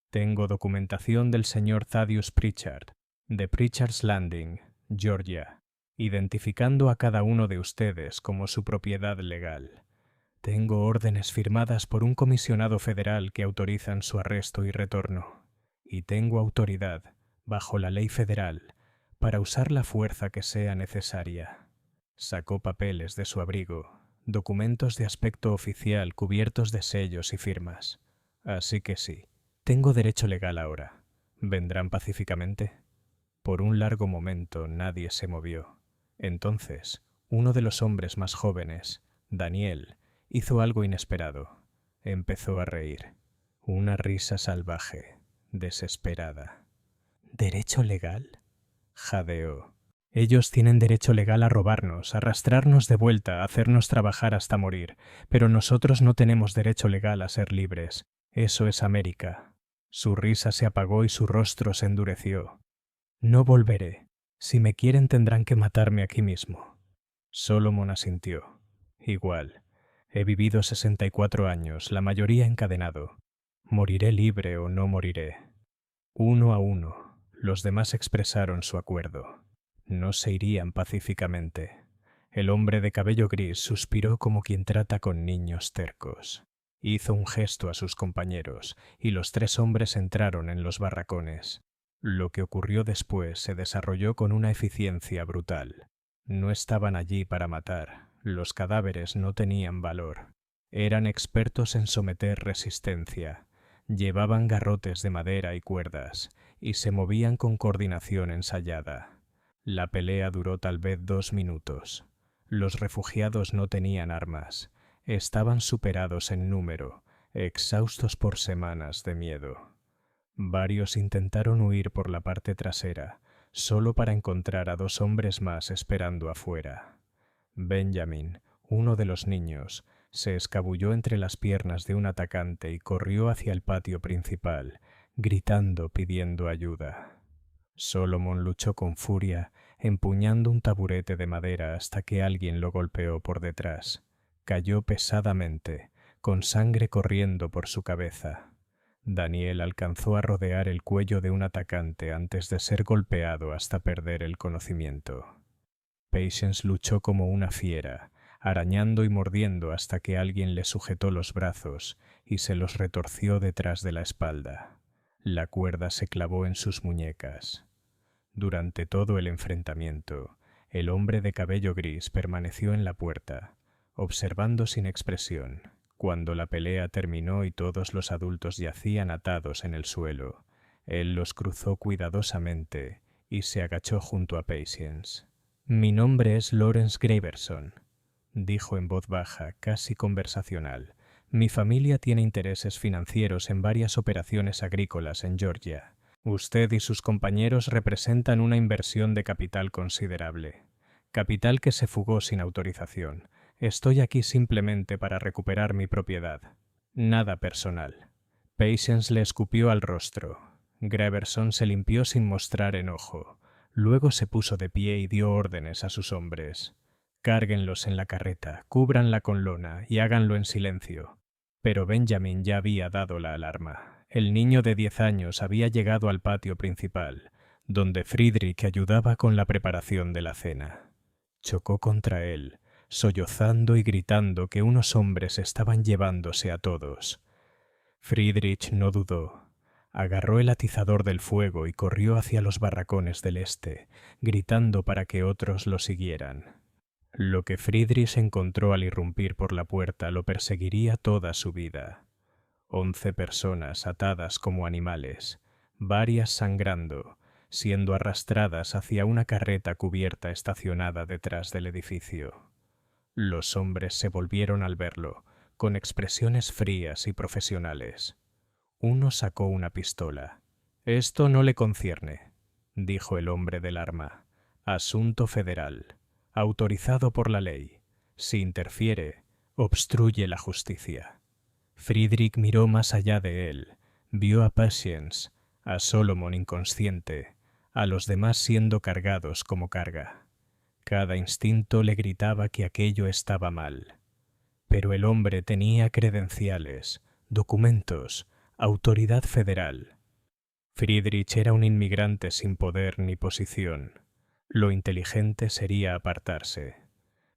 Tengo documentación del señor Thaddeus Pritchard, de Pritchard's Landing, Georgia, identificando a cada uno de ustedes como su propiedad legal. Tengo órdenes firmadas por un comisionado federal que autorizan su arresto y retorno. Y tengo autoridad, bajo la ley federal, para usar la fuerza que sea necesaria. Sacó papeles de su abrigo, documentos de aspecto oficial cubiertos de sellos y firmas. Así que sí, tengo derecho legal ahora. ¿Vendrán pacíficamente? Por un largo momento nadie se movió. Entonces, uno de los hombres más jóvenes, Daniel, hizo algo inesperado. Empezó a reír. Una risa salvaje, desesperada. ¿Derecho legal?, jadeó. Ellos tienen derecho legal a robarnos, a arrastrarnos de vuelta, a hacernos trabajar hasta morir, pero nosotros no tenemos derecho legal a ser libres. Eso es América. Su risa se apagó y su rostro se endureció. No volveré. Si me quieren tendrán que matarme aquí mismo. Solomon asintió. Igual. He vivido 64 años, la mayoría encadenado. Moriré libre o no moriré. Uno a uno, los demás expresaron su acuerdo. No se irían pacíficamente. El hombre de cabello gris suspiró como quien trata con niños tercos. Hizo un gesto a sus compañeros, y los 3 hombres entraron en los barracones. Lo que ocurrió después se desarrolló con una eficiencia brutal. No estaban allí para matar. Los cadáveres no tenían valor. Eran expertos en someter resistencia. Llevaban garrotes de madera y cuerdas, y se movían con coordinación ensayada. La pelea duró tal vez 2 minutos. Los refugiados no tenían armas. Estaban superados en número, exhaustos por semanas de miedo. Varios intentaron huir por la parte trasera, solo para encontrar a 2 hombres más esperando afuera. Benjamin, uno de los niños, se escabulló entre las piernas de un atacante y corrió hacia el patio principal, gritando pidiendo ayuda. Solomon luchó con furia, empuñando un taburete de madera hasta que alguien lo golpeó por detrás. Cayó pesadamente, con sangre corriendo por su cabeza. Daniel alcanzó a rodear el cuello de un atacante antes de ser golpeado hasta perder el conocimiento. Patience luchó como una fiera, arañando y mordiendo hasta que alguien le sujetó los brazos y se los retorció detrás de la espalda. La cuerda se clavó en sus muñecas. Durante todo el enfrentamiento, el hombre de cabello gris permaneció en la puerta, observando sin expresión. Cuando la pelea terminó y todos los adultos yacían atados en el suelo, él los cruzó cuidadosamente y se agachó junto a Patience. «Mi nombre es Lawrence Graverson», dijo en voz baja, casi conversacional. «Mi familia tiene intereses financieros en varias operaciones agrícolas en Georgia. Usted y sus compañeros representan una inversión de capital considerable. Capital que se fugó sin autorización. Estoy aquí simplemente para recuperar mi propiedad. Nada personal». Patience le escupió al rostro. Graverson se limpió sin mostrar enojo. Luego se puso de pie y dio órdenes a sus hombres. «Cárguenlos en la carreta, cúbranla con lona y háganlo en silencio». Pero Benjamin ya había dado la alarma. El niño de 10 años había llegado al patio principal, donde Friedrich ayudaba con la preparación de la cena. Chocó contra él, sollozando y gritando que unos hombres estaban llevándose a todos. Friedrich no dudó. Agarró el atizador del fuego y corrió hacia los barracones del este, gritando para que otros lo siguieran. Lo que Friedrich encontró al irrumpir por la puerta lo perseguiría toda su vida. 11 personas atadas como animales, varias sangrando, siendo arrastradas hacia una carreta cubierta estacionada detrás del edificio. Los hombres se volvieron al verlo, con expresiones frías y profesionales. Uno sacó una pistola. «Esto no le concierne», dijo el hombre del arma. «Asunto federal. Autorizado por la ley. Si interfiere, obstruye la justicia». Friedrich miró más allá de él. Vio a Patience, a Solomon inconsciente, a los demás siendo cargados como carga. Cada instinto le gritaba que aquello estaba mal. Pero el hombre tenía credenciales, documentos, autoridad federal. Friedrich era un inmigrante sin poder ni posición. Lo inteligente sería apartarse.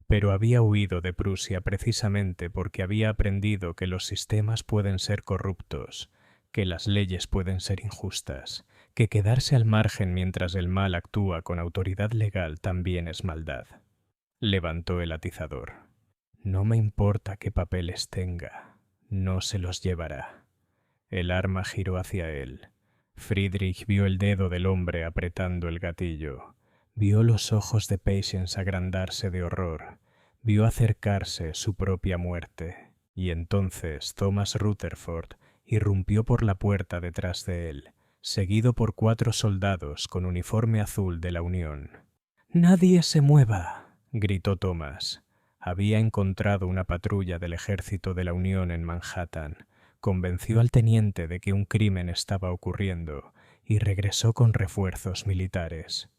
Pero había huido de Prusia precisamente porque había aprendido que los sistemas pueden ser corruptos, que las leyes pueden ser injustas, que quedarse al margen mientras el mal actúa con autoridad legal también es maldad. Levantó el atizador. «No me importa qué papeles tenga, no se los llevará». El arma giró hacia él. Friedrich vio el dedo del hombre apretando el gatillo. Vio los ojos de Patience agrandarse de horror. Vio acercarse su propia muerte. Y entonces Thomas Rutherford irrumpió por la puerta detrás de él, seguido por 4 soldados con uniforme azul de la Unión. «¡Nadie se mueva!», gritó Thomas. Había encontrado una patrulla del ejército de la Unión en Manhattan. Convenció al teniente de que un crimen estaba ocurriendo y regresó con refuerzos militares.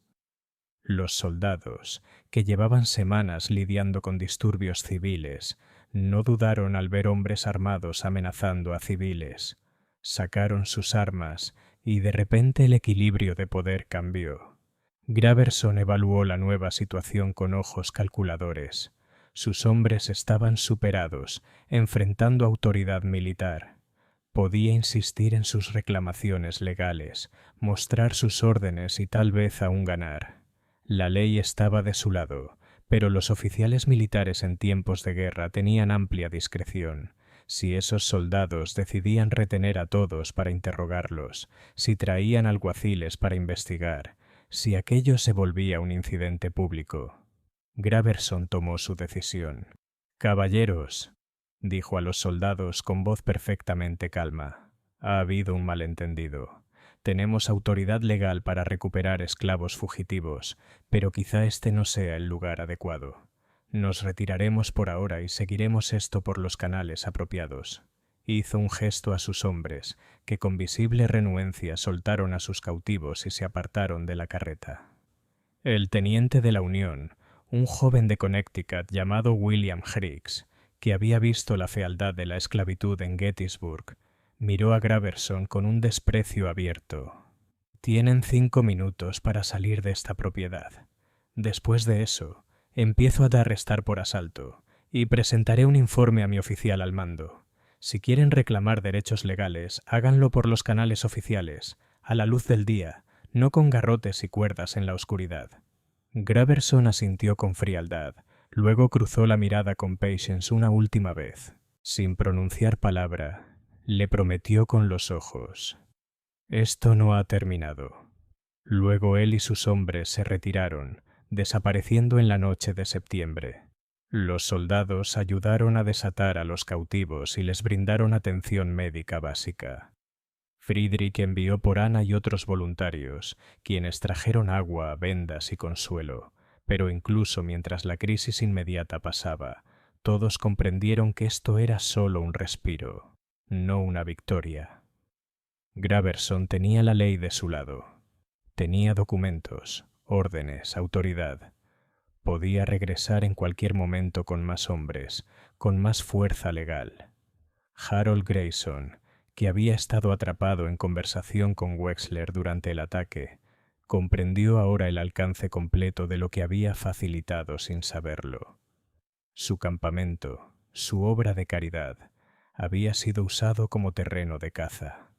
Los soldados, que llevaban semanas lidiando con disturbios civiles, no dudaron al ver hombres armados amenazando a civiles. Sacaron sus armas y de repente el equilibrio de poder cambió. Graverson evaluó la nueva situación con ojos calculadores. Sus hombres estaban superados, enfrentando autoridad militar. Podía insistir en sus reclamaciones legales, mostrar sus órdenes y tal vez aún ganar. La ley estaba de su lado, pero los oficiales militares en tiempos de guerra tenían amplia discreción. Si esos soldados decidían retener a todos para interrogarlos, si traían alguaciles para investigar, si aquello se volvía un incidente público. Graverson tomó su decisión. «Caballeros», dijo a los soldados con voz perfectamente calma, «ha habido un malentendido. Tenemos autoridad legal para recuperar esclavos fugitivos, pero quizá este no sea el lugar adecuado. Nos retiraremos por ahora y seguiremos esto por los canales apropiados». Hizo un gesto a sus hombres, que con visible renuencia soltaron a sus cautivos y se apartaron de la carreta. El teniente de la Unión, un joven de Connecticut llamado William Hriggs, que había visto la fealdad de la esclavitud en Gettysburg, miró a Graverson con un desprecio abierto. «Tienen 5 minutos para salir de esta propiedad. Después de eso, empiezo a arrestar por asalto y presentaré un informe a mi oficial al mando. Si quieren reclamar derechos legales, háganlo por los canales oficiales, a la luz del día, no con garrotes y cuerdas en la oscuridad». Graverson asintió con frialdad. Luego cruzó la mirada con Patience una última vez. Sin pronunciar palabra, le prometió con los ojos: «Esto no ha terminado». Luego él y sus hombres se retiraron, desapareciendo en la noche de septiembre. Los soldados ayudaron a desatar a los cautivos y les brindaron atención médica básica. Friedrich envió por Anna y otros voluntarios, quienes trajeron agua, vendas y consuelo, pero incluso mientras la crisis inmediata pasaba, todos comprendieron que esto era solo un respiro, no una victoria. Graverson tenía la ley de su lado. Tenía documentos, órdenes, autoridad. Podía regresar en cualquier momento con más hombres, con más fuerza legal. Harold Grayson, que había estado atrapado en conversación con Wexler durante el ataque, comprendió ahora el alcance completo de lo que había facilitado sin saberlo. Su campamento, su obra de caridad, había sido usado como terreno de caza.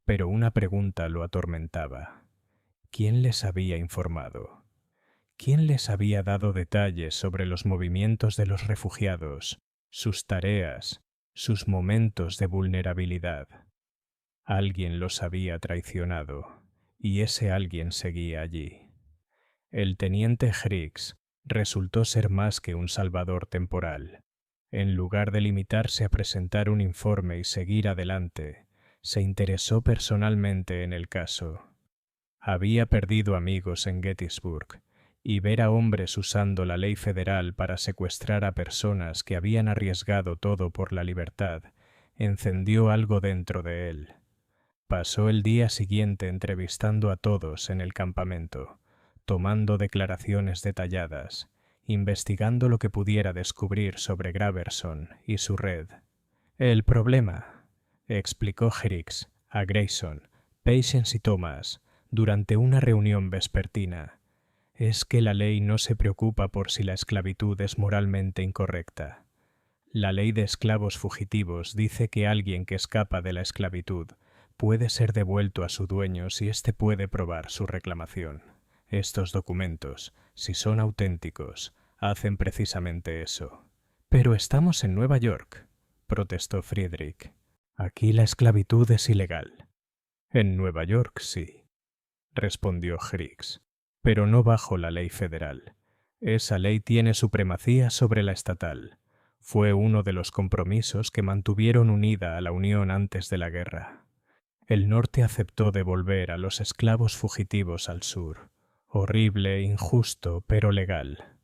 Pero una pregunta lo atormentaba. ¿Quién les había informado? ¿Quién les había dado detalles sobre los movimientos de los refugiados, sus tareas, sus momentos de vulnerabilidad? Alguien los había traicionado, y ese alguien seguía allí. El teniente Hriggs resultó ser más que un salvador temporal. En lugar de limitarse a presentar un informe y seguir adelante, se interesó personalmente en el caso. Había perdido amigos en Gettysburg, y ver a hombres usando la ley federal para secuestrar a personas que habían arriesgado todo por la libertad encendió algo dentro de él. Pasó el día siguiente entrevistando a todos en el campamento, tomando declaraciones detalladas, investigando lo que pudiera descubrir sobre Graverson y su red. «El problema», explicó Hriggs a Grayson, Patience y Thomas durante una reunión vespertina, «es que la ley no se preocupa por si la esclavitud es moralmente incorrecta. La ley de esclavos fugitivos dice que alguien que escapa de la esclavitud puede ser devuelto a su dueño si éste puede probar su reclamación. Estos documentos, si son auténticos, hacen precisamente eso». «Pero estamos en Nueva York», protestó Friedrich. «Aquí la esclavitud es ilegal». En Nueva York sí, respondió Griggs, pero no bajo la ley federal. Esa ley tiene supremacía sobre la estatal. Fue uno de los compromisos que mantuvieron unida a la Unión antes de la guerra. El norte aceptó devolver a los esclavos fugitivos al sur. Horrible, injusto, pero legal.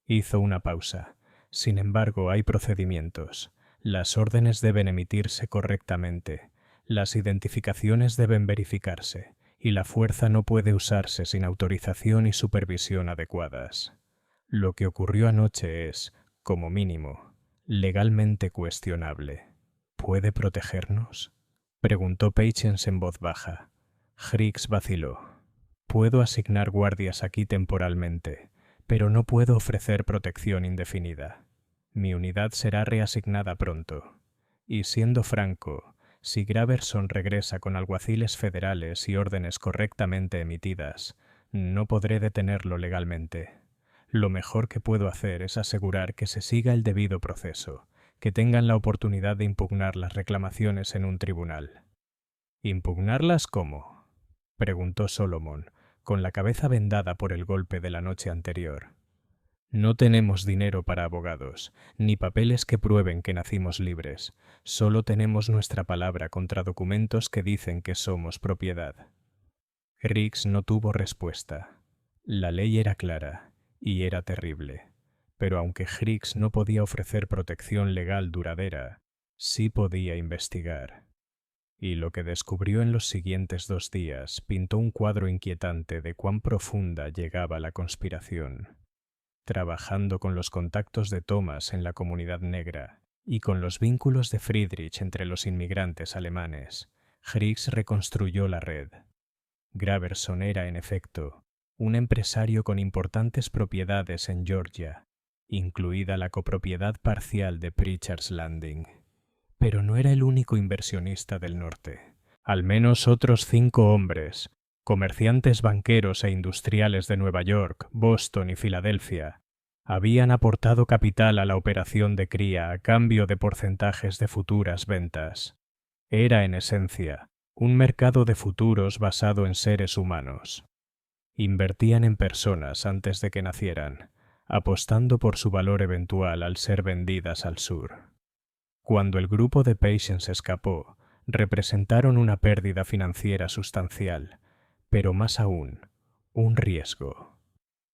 Hizo una pausa. Sin embargo, hay procedimientos. Las órdenes deben emitirse correctamente. Las identificaciones deben verificarse. Y la fuerza no puede usarse sin autorización y supervisión adecuadas. Lo que ocurrió anoche es, como mínimo, legalmente cuestionable. ¿Puede protegernos?, preguntó Patience en voz baja. Griggs vaciló. Puedo asignar guardias aquí temporalmente, pero no puedo ofrecer protección indefinida. Mi unidad será reasignada pronto. Y siendo franco, si Graverson regresa con alguaciles federales y órdenes correctamente emitidas, no podré detenerlo legalmente. Lo mejor que puedo hacer es asegurar que se siga el debido proceso, que tengan la oportunidad de impugnar las reclamaciones en un tribunal. ¿Impugnarlas cómo?, preguntó Solomon, con la cabeza vendada por el golpe de la noche anterior. No tenemos dinero para abogados, ni papeles que prueben que nacimos libres. Solo tenemos nuestra palabra contra documentos que dicen que somos propiedad. Griggs no tuvo respuesta. La ley era clara y era terrible, pero aunque Griggs no podía ofrecer protección legal duradera, sí podía investigar. Y lo que descubrió en los siguientes 2 días pintó un cuadro inquietante de cuán profunda llegaba la conspiración. Trabajando con los contactos de Thomas en la comunidad negra y con los vínculos de Friedrich entre los inmigrantes alemanes, Griggs reconstruyó la red. Graverson era, en efecto, un empresario con importantes propiedades en Georgia, incluida la copropiedad parcial de Preacher's Landing. Pero no era el único inversionista del norte. Al menos otros 5 hombres, comerciantes banqueros e industriales de Nueva York, Boston y Filadelfia, habían aportado capital a la operación de cría a cambio de porcentajes de futuras ventas. Era, en esencia, un mercado de futuros basado en seres humanos. Invertían en personas antes de que nacieran, apostando por su valor eventual al ser vendidas al sur. Cuando el grupo de Patience escapó, representaron una pérdida financiera sustancial, pero más aún, un riesgo.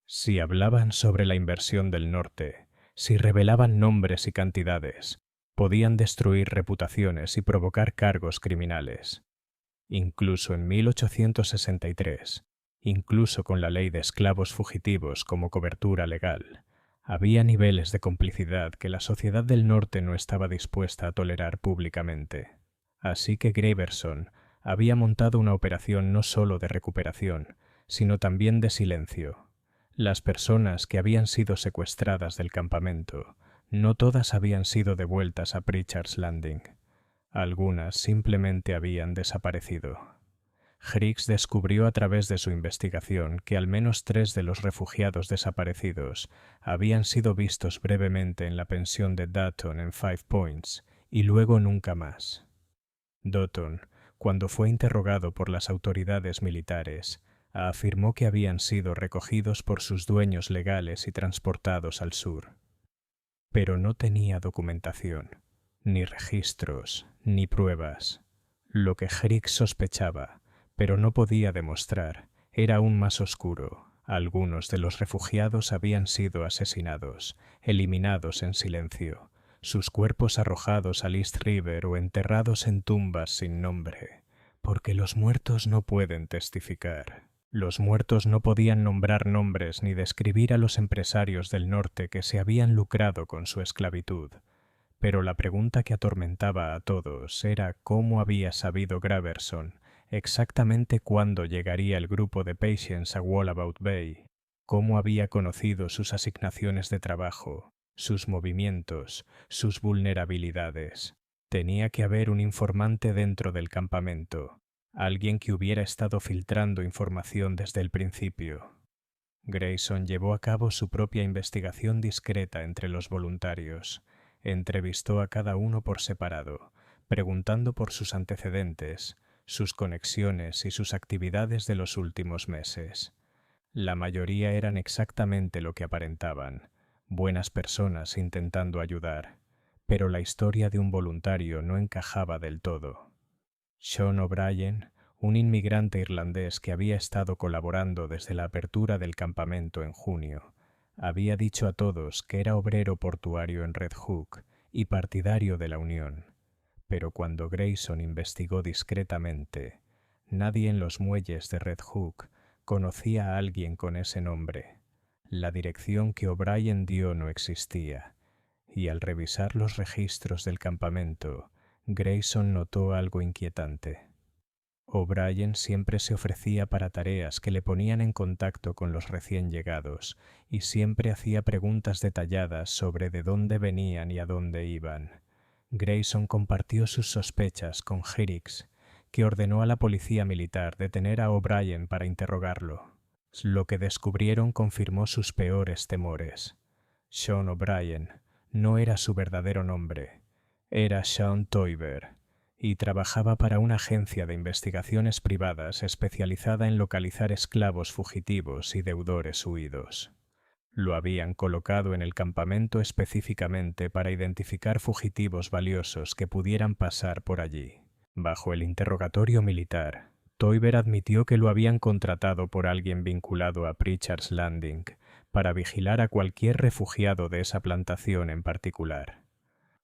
Si hablaban sobre la inversión del norte, si revelaban nombres y cantidades, podían destruir reputaciones y provocar cargos criminales. Incluso en 1863, incluso con la ley de esclavos fugitivos como cobertura legal, había niveles de complicidad que la sociedad del norte no estaba dispuesta a tolerar públicamente. Así que Graverson había montado una operación no solo de recuperación, sino también de silencio. Las personas que habían sido secuestradas del campamento, no todas habían sido devueltas a Preacher's Landing. Algunas simplemente habían desaparecido. Griggs descubrió a través de su investigación que al menos 3 de los refugiados desaparecidos habían sido vistos brevemente en la pensión de Dutton en Five Points y luego nunca más. Dutton, cuando fue interrogado por las autoridades militares, afirmó que habían sido recogidos por sus dueños legales y transportados al sur. Pero no tenía documentación, ni registros, ni pruebas. Lo que Griggs sospechaba, pero no podía demostrar, era aún más oscuro. Algunos de los refugiados habían sido asesinados, eliminados en silencio, sus cuerpos arrojados al East River o enterrados en tumbas sin nombre, porque los muertos no pueden testificar. Los muertos no podían nombrar nombres ni describir a los empresarios del norte que se habían lucrado con su esclavitud. Pero la pregunta que atormentaba a todos era cómo había sabido Graverson exactamente cuándo llegaría el grupo de Patience a Wallabout Bay, cómo había conocido sus asignaciones de trabajo, sus movimientos, sus vulnerabilidades. Tenía que haber un informante dentro del campamento, alguien que hubiera estado filtrando información desde el principio. Grayson llevó a cabo su propia investigación discreta entre los voluntarios. Entrevistó a cada uno por separado, preguntando por sus antecedentes, sus conexiones y sus actividades de los últimos meses. La mayoría eran exactamente lo que aparentaban, buenas personas intentando ayudar, pero la historia de un voluntario no encajaba del todo. Sean O'Brien, un inmigrante irlandés que había estado colaborando desde la apertura del campamento en junio, había dicho a todos que era obrero portuario en Red Hook y partidario de la Unión, pero cuando Grayson investigó discretamente, nadie en los muelles de Red Hook conocía a alguien con ese nombre. La dirección que O'Brien dio no existía, y al revisar los registros del campamento, Grayson notó algo inquietante. O'Brien siempre se ofrecía para tareas que le ponían en contacto con los recién llegados y siempre hacía preguntas detalladas sobre de dónde venían y a dónde iban. Grayson compartió sus sospechas con Hirix, que ordenó a la policía militar detener a O'Brien para interrogarlo. Lo que descubrieron confirmó sus peores temores. Sean O'Brien no era su verdadero nombre, era Sean Toiber, y trabajaba para una agencia de investigaciones privadas especializada en localizar esclavos fugitivos y deudores huidos. Lo habían colocado en el campamento específicamente para identificar fugitivos valiosos que pudieran pasar por allí. Bajo el interrogatorio militar, Toiber admitió que lo habían contratado por alguien vinculado a Pritchard's Landing para vigilar a cualquier refugiado de esa plantación en particular.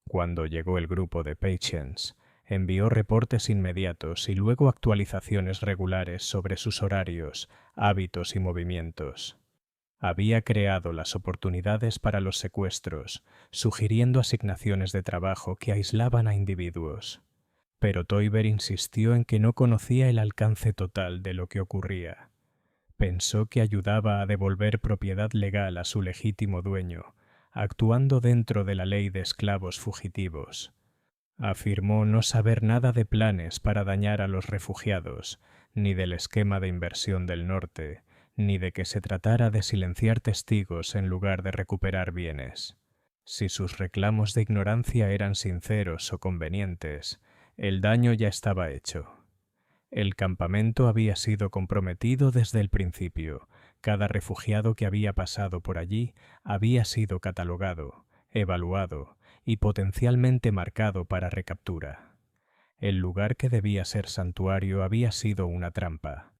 Cuando llegó el grupo de Patience, envió reportes inmediatos y luego actualizaciones regulares sobre sus horarios, hábitos y movimientos. Había creado las oportunidades para los secuestros, sugiriendo asignaciones de trabajo que aislaban a individuos. Pero Toiber insistió en que no conocía el alcance total de lo que ocurría. Pensó que ayudaba a devolver propiedad legal a su legítimo dueño, actuando dentro de la ley de esclavos fugitivos. Afirmó no saber nada de planes para dañar a los refugiados, ni del esquema de inversión del norte, ni de que se tratara de silenciar testigos en lugar de recuperar bienes. Si sus reclamos de ignorancia eran sinceros o convenientes, el daño ya estaba hecho. El campamento había sido comprometido desde el principio. Cada refugiado que había pasado por allí había sido catalogado, evaluado y potencialmente marcado para recaptura. El lugar que debía ser santuario había sido una trampa.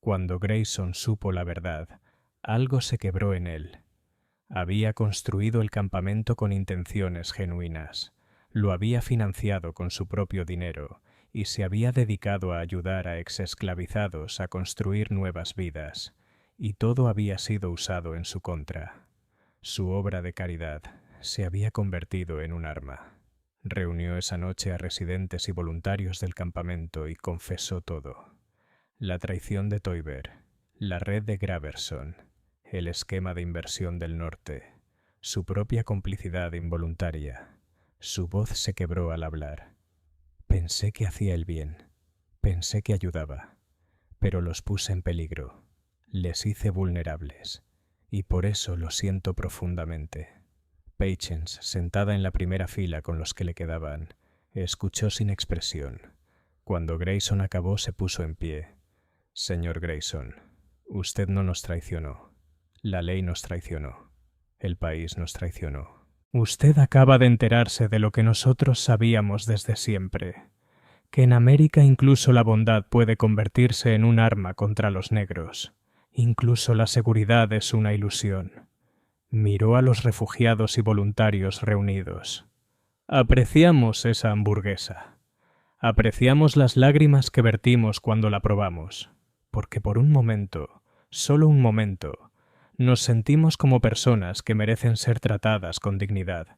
Cuando Grayson supo la verdad, algo se quebró en él. Había construido el campamento con intenciones genuinas, lo había financiado con su propio dinero y se había dedicado a ayudar a exesclavizados a construir nuevas vidas, y todo había sido usado en su contra. Su obra de caridad se había convertido en un arma. Reunió esa noche a residentes y voluntarios del campamento y confesó todo. La traición de Toiber, la red de Graverson, el esquema de inversión del norte, su propia complicidad involuntaria. Su voz se quebró al hablar. Pensé que hacía el bien, pensé que ayudaba, pero los puse en peligro, les hice vulnerables, y por eso lo siento profundamente. Patience, sentada en la primera fila con los que le quedaban, escuchó sin expresión. Cuando Grayson acabó, se puso en pie. Señor Grayson, usted no nos traicionó. La ley nos traicionó. El país nos traicionó. Usted acaba de enterarse de lo que nosotros sabíamos desde siempre, que en América incluso la bondad puede convertirse en un arma contra los negros. Incluso la seguridad es una ilusión. Miró a los refugiados y voluntarios reunidos. Apreciamos esa hamburguesa. Apreciamos las lágrimas que vertimos cuando la probamos, porque por un momento, solo un momento, nos sentimos como personas que merecen ser tratadas con dignidad,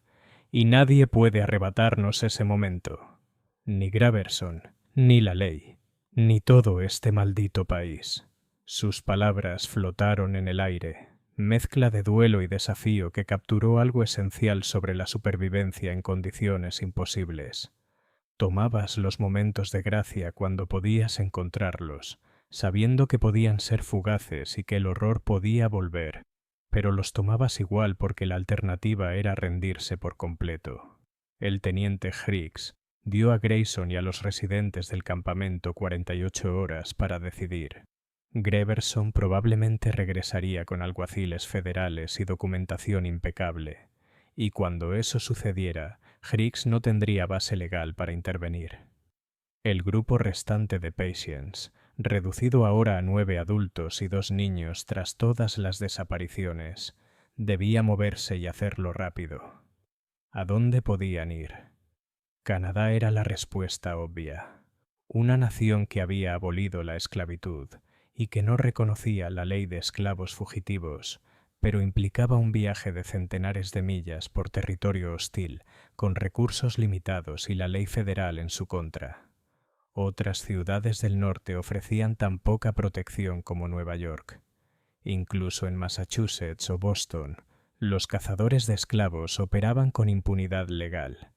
y nadie puede arrebatarnos ese momento. Ni Graverson, ni la ley, ni todo este maldito país. Sus palabras flotaron en el aire, mezcla de duelo y desafío que capturó algo esencial sobre la supervivencia en condiciones imposibles. Tomabas los momentos de gracia cuando podías encontrarlos, sabiendo que podían ser fugaces y que el horror podía volver, pero los tomabas igual porque la alternativa era rendirse por completo. El teniente Hriggs, Dio a Grayson y a los residentes del campamento 48 horas para decidir. Greverson probablemente regresaría con alguaciles federales y documentación impecable, y cuando eso sucediera, Griggs no tendría base legal para intervenir. El grupo restante de Patience, reducido ahora a 9 adultos y 2 niños tras todas las desapariciones, debía moverse y hacerlo rápido. ¿A dónde podían ir? Canadá era la respuesta obvia. Una nación que había abolido la esclavitud y que no reconocía la ley de esclavos fugitivos, pero implicaba un viaje de centenares de millas por territorio hostil, con recursos limitados y la ley federal en su contra. Otras ciudades del norte ofrecían tan poca protección como Nueva York. Incluso en Massachusetts o Boston, los cazadores de esclavos operaban con impunidad legal.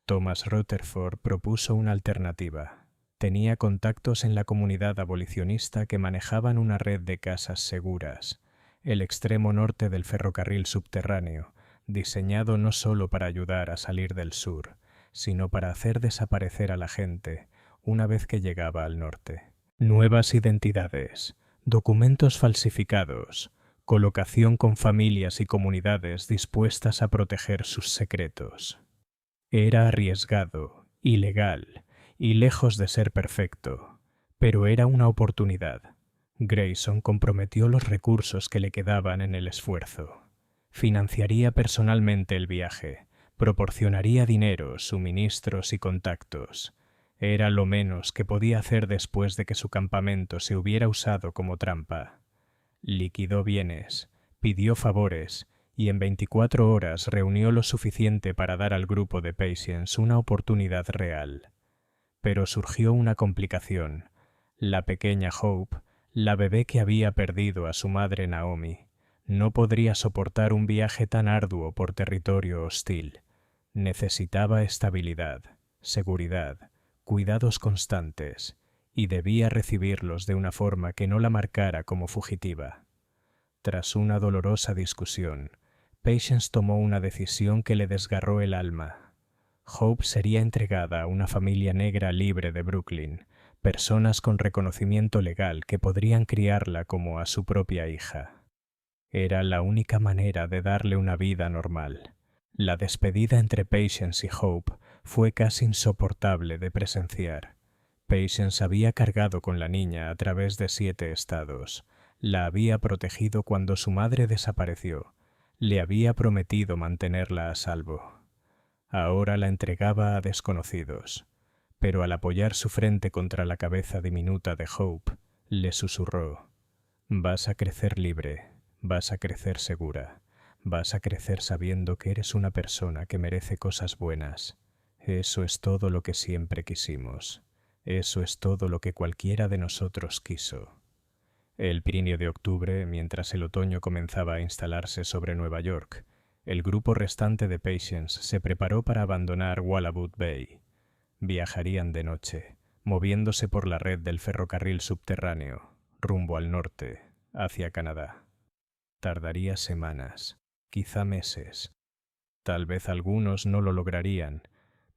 Thomas Rutherford propuso una alternativa. Tenía contactos en la comunidad abolicionista que manejaban una red de casas seguras, el extremo norte del ferrocarril subterráneo, diseñado no solo para ayudar a salir del sur, sino para hacer desaparecer a la gente una vez que llegaba al norte. Nuevas identidades, documentos falsificados, colocación con familias y comunidades dispuestas a proteger sus secretos. Era arriesgado, ilegal y lejos de ser perfecto, pero era una oportunidad. Grayson comprometió los recursos que le quedaban en el esfuerzo. Financiaría personalmente el viaje, proporcionaría dinero, suministros y contactos. Era lo menos que podía hacer después de que su campamento se hubiera usado como trampa. Liquidó bienes, pidió favores y en 24 horas reunió lo suficiente para dar al grupo de Patience una oportunidad real. Pero surgió una complicación. La pequeña Hope, la bebé que había perdido a su madre Naomi, no podría soportar un viaje tan arduo por territorio hostil. Necesitaba estabilidad, seguridad, cuidados constantes, y debía recibirlos de una forma que no la marcara como fugitiva. Tras una dolorosa discusión, Patience tomó una decisión que le desgarró el alma. Hope sería entregada a una familia negra libre de Brooklyn, personas con reconocimiento legal que podrían criarla como a su propia hija. Era la única manera de darle una vida normal. La despedida entre Patience y Hope fue casi insoportable de presenciar. Patience había cargado con la niña a través de 7 estados. La había protegido cuando su madre desapareció. Le había prometido mantenerla a salvo. Ahora la entregaba a desconocidos. Pero al apoyar su frente contra la cabeza diminuta de Hope, le susurró: «Vas a crecer libre, vas a crecer segura, vas a crecer sabiendo que eres una persona que merece cosas buenas. Eso es todo lo que siempre quisimos. Eso es todo lo que cualquiera de nosotros quiso». El 1 de octubre, mientras el otoño comenzaba a instalarse sobre Nueva York, el grupo restante de Patience se preparó para abandonar Wallabout Bay. Viajarían de noche, moviéndose por la red del ferrocarril subterráneo, rumbo al norte, hacia Canadá. Tardaría semanas, quizá meses. Tal vez algunos no lo lograrían,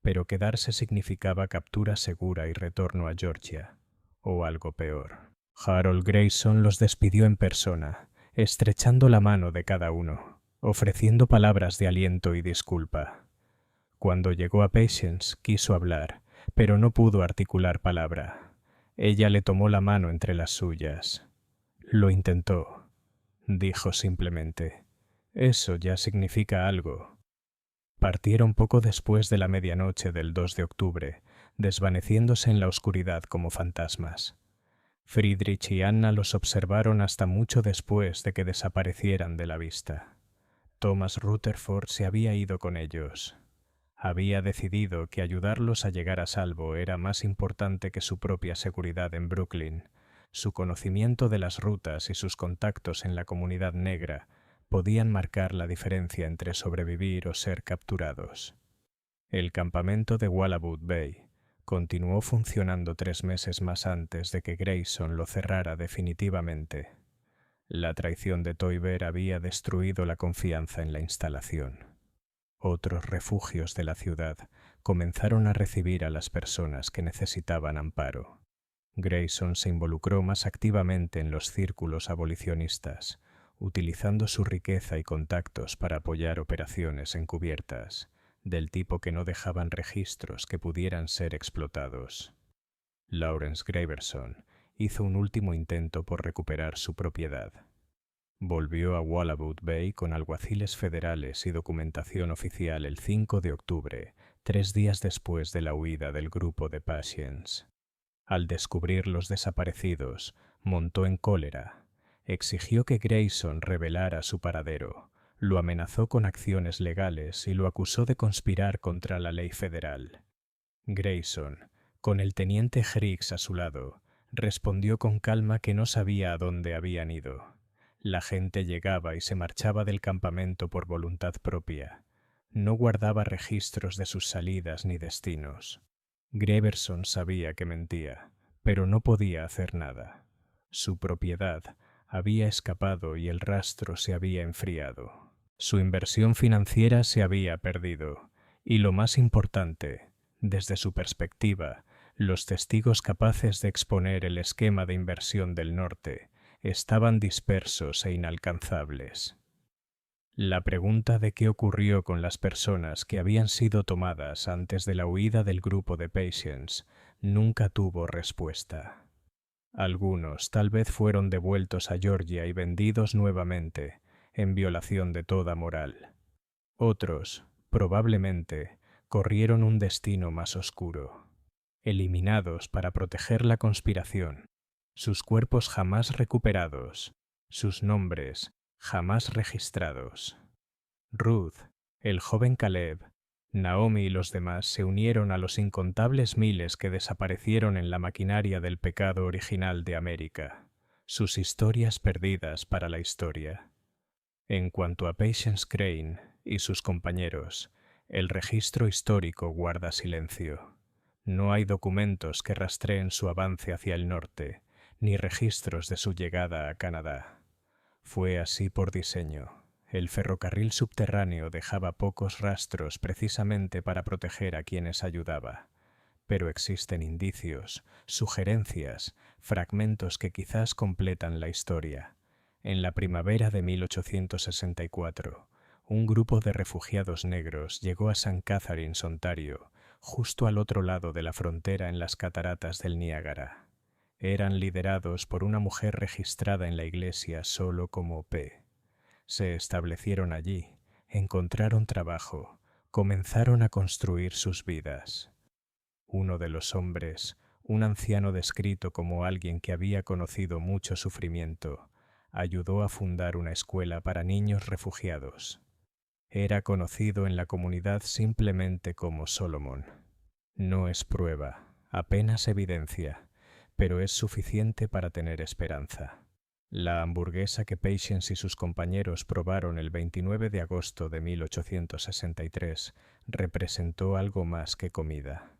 pero quedarse significaba captura segura y retorno a Georgia, o algo peor. Harold Grayson los despidió en persona, estrechando la mano de cada uno, ofreciendo palabras de aliento y disculpa. Cuando llegó a Patience, quiso hablar, pero no pudo articular palabra. Ella le tomó la mano entre las suyas. Lo intentó. Dijo simplemente: «Eso ya significa algo». Partieron poco después de la medianoche del 2 de octubre, desvaneciéndose en la oscuridad como fantasmas. Friedrich y Anna los observaron hasta mucho después de que desaparecieran de la vista. Thomas Rutherford se había ido con ellos. Había decidido que ayudarlos a llegar a salvo era más importante que su propia seguridad en Brooklyn. Su conocimiento de las rutas y sus contactos en la comunidad negra podían marcar la diferencia entre sobrevivir o ser capturados. El campamento de Wallabout Bay continuó funcionando 3 meses más antes de que Grayson lo cerrara definitivamente. La traición de Toiber había destruido la confianza en la instalación. Otros refugios de la ciudad comenzaron a recibir a las personas que necesitaban amparo. Grayson se involucró más activamente en los círculos abolicionistas, utilizando su riqueza y contactos para apoyar operaciones encubiertas, del tipo que no dejaban registros que pudieran ser explotados. Lawrence Graverson hizo un último intento por recuperar su propiedad. Volvió a Wallabout Bay con alguaciles federales y documentación oficial el 5 de octubre, 3 días después de la huida del grupo de Patience. Al descubrir los desaparecidos, montó en cólera. Exigió que Grayson revelara su paradero, lo amenazó con acciones legales y lo acusó de conspirar contra la ley federal. Grayson, con el teniente Griggs a su lado, respondió con calma que no sabía a dónde habían ido. La gente llegaba y se marchaba del campamento por voluntad propia. No guardaba registros de sus salidas ni destinos. Graverson sabía que mentía, pero no podía hacer nada. Su propiedad había escapado y el rastro se había enfriado. Su inversión financiera se había perdido, y lo más importante, desde su perspectiva, los testigos capaces de exponer el esquema de inversión del norte estaban dispersos e inalcanzables. La pregunta de qué ocurrió con las personas que habían sido tomadas antes de la huida del grupo de Patience nunca tuvo respuesta. Algunos tal vez fueron devueltos a Georgia y vendidos nuevamente, en violación de toda moral. Otros, probablemente, corrieron un destino más oscuro, eliminados para proteger la conspiración, sus cuerpos jamás recuperados, sus nombres jamás registrados. Ruth, el joven Caleb, Naomi y los demás se unieron a los incontables miles que desaparecieron en la maquinaria del pecado original de América, sus historias perdidas para la historia. En cuanto a Patience Crane y sus compañeros, el registro histórico guarda silencio. No hay documentos que rastreen su avance hacia el norte, ni registros de su llegada a Canadá. Fue así por diseño. El ferrocarril subterráneo dejaba pocos rastros precisamente para proteger a quienes ayudaba. Pero existen indicios, sugerencias, fragmentos que quizás completan la historia. En la primavera de 1864, un grupo de refugiados negros llegó a St. Catharines, Ontario, justo al otro lado de la frontera en las cataratas del Niágara. Eran liderados por una mujer registrada en la iglesia solo como P. Se establecieron allí, encontraron trabajo, comenzaron a construir sus vidas. Uno de los hombres, un anciano descrito como alguien que había conocido mucho sufrimiento, ayudó a fundar una escuela para niños refugiados. Era conocido en la comunidad simplemente como Solomon. No es prueba, apenas evidencia, pero es suficiente para tener esperanza. La hamburguesa que Patience y sus compañeros probaron el 29 de agosto de 1863 representó algo más que comida.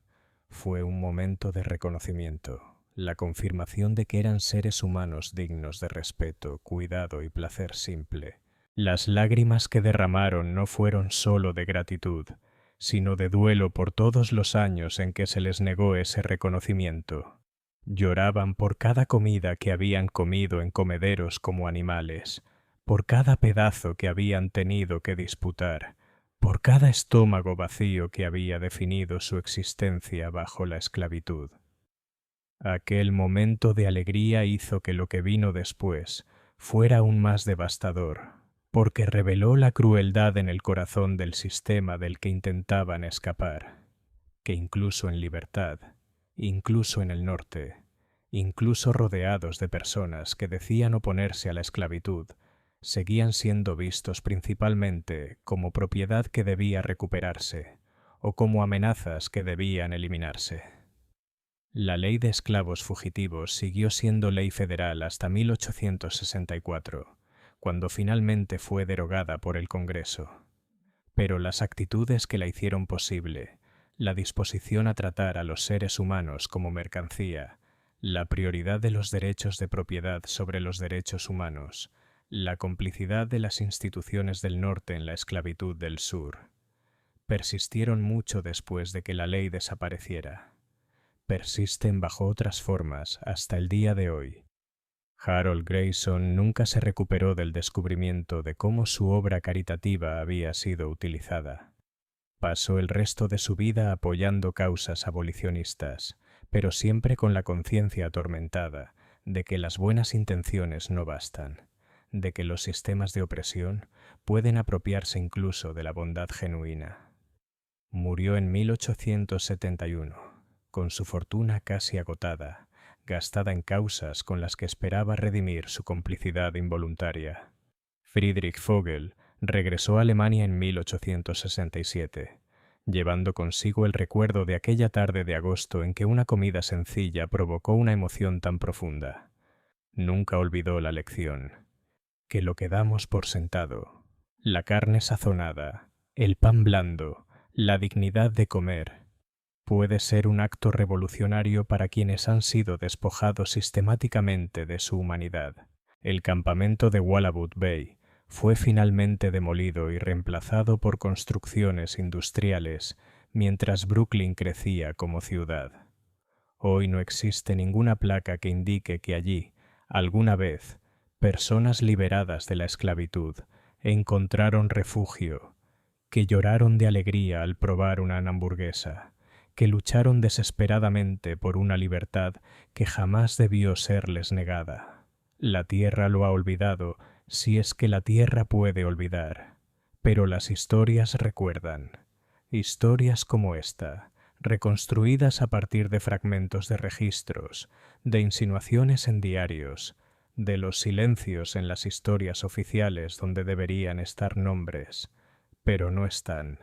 Fue un momento de reconocimiento, la confirmación de que eran seres humanos dignos de respeto, cuidado y placer simple. Las lágrimas que derramaron no fueron solo de gratitud, sino de duelo por todos los años en que se les negó ese reconocimiento. Lloraban por cada comida que habían comido en comederos como animales, por cada pedazo que habían tenido que disputar, por cada estómago vacío que había definido su existencia bajo la esclavitud. Aquel momento de alegría hizo que lo que vino después fuera aún más devastador, porque reveló la crueldad en el corazón del sistema del que intentaban escapar, que incluso en libertad, incluso en el norte, incluso rodeados de personas que decían oponerse a la esclavitud, seguían siendo vistos principalmente como propiedad que debía recuperarse o como amenazas que debían eliminarse. La ley de esclavos fugitivos siguió siendo ley federal hasta 1864, cuando finalmente fue derogada por el Congreso. Pero las actitudes que la hicieron posible, la disposición a tratar a los seres humanos como mercancía, la prioridad de los derechos de propiedad sobre los derechos humanos, la complicidad de las instituciones del norte en la esclavitud del sur, persistieron mucho después de que la ley desapareciera. Persisten bajo otras formas hasta el día de hoy. Harold Grayson nunca se recuperó del descubrimiento de cómo su obra caritativa había sido utilizada. Pasó el resto de su vida apoyando causas abolicionistas, pero siempre con la conciencia atormentada de que las buenas intenciones no bastan, de que los sistemas de opresión pueden apropiarse incluso de la bondad genuina. Murió en 1871, con su fortuna casi agotada, gastada en causas con las que esperaba redimir su complicidad involuntaria. Friedrich Vogel regresó a Alemania en 1867, llevando consigo el recuerdo de aquella tarde de agosto en que una comida sencilla provocó una emoción tan profunda. Nunca olvidó la lección, que lo que damos por sentado, la carne sazonada, el pan blando, la dignidad de comer, puede ser un acto revolucionario para quienes han sido despojados sistemáticamente de su humanidad. El campamento de Wallabout Bay fue finalmente demolido y reemplazado por construcciones industriales mientras Brooklyn crecía como ciudad. Hoy no existe ninguna placa que indique que allí, alguna vez, personas liberadas de la esclavitud encontraron refugio, que lloraron de alegría al probar una hamburguesa, que lucharon desesperadamente por una libertad que jamás debió serles negada. La tierra lo ha olvidado, si es que la tierra puede olvidar, pero las historias recuerdan. Historias como esta, reconstruidas a partir de fragmentos de registros, de insinuaciones en diarios, de los silencios en las historias oficiales donde deberían estar nombres, pero no están.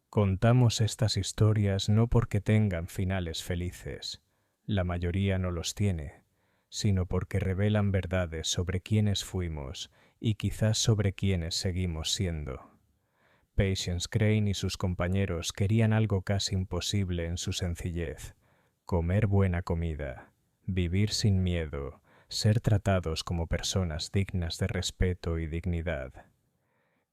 Contamos estas historias no porque tengan finales felices, la mayoría no los tiene, sino porque revelan verdades sobre quiénes fuimos y quizás sobre quiénes seguimos siendo. Patience Crane y sus compañeros querían algo casi imposible en su sencillez: comer buena comida, vivir sin miedo, ser tratados como personas dignas de respeto y dignidad.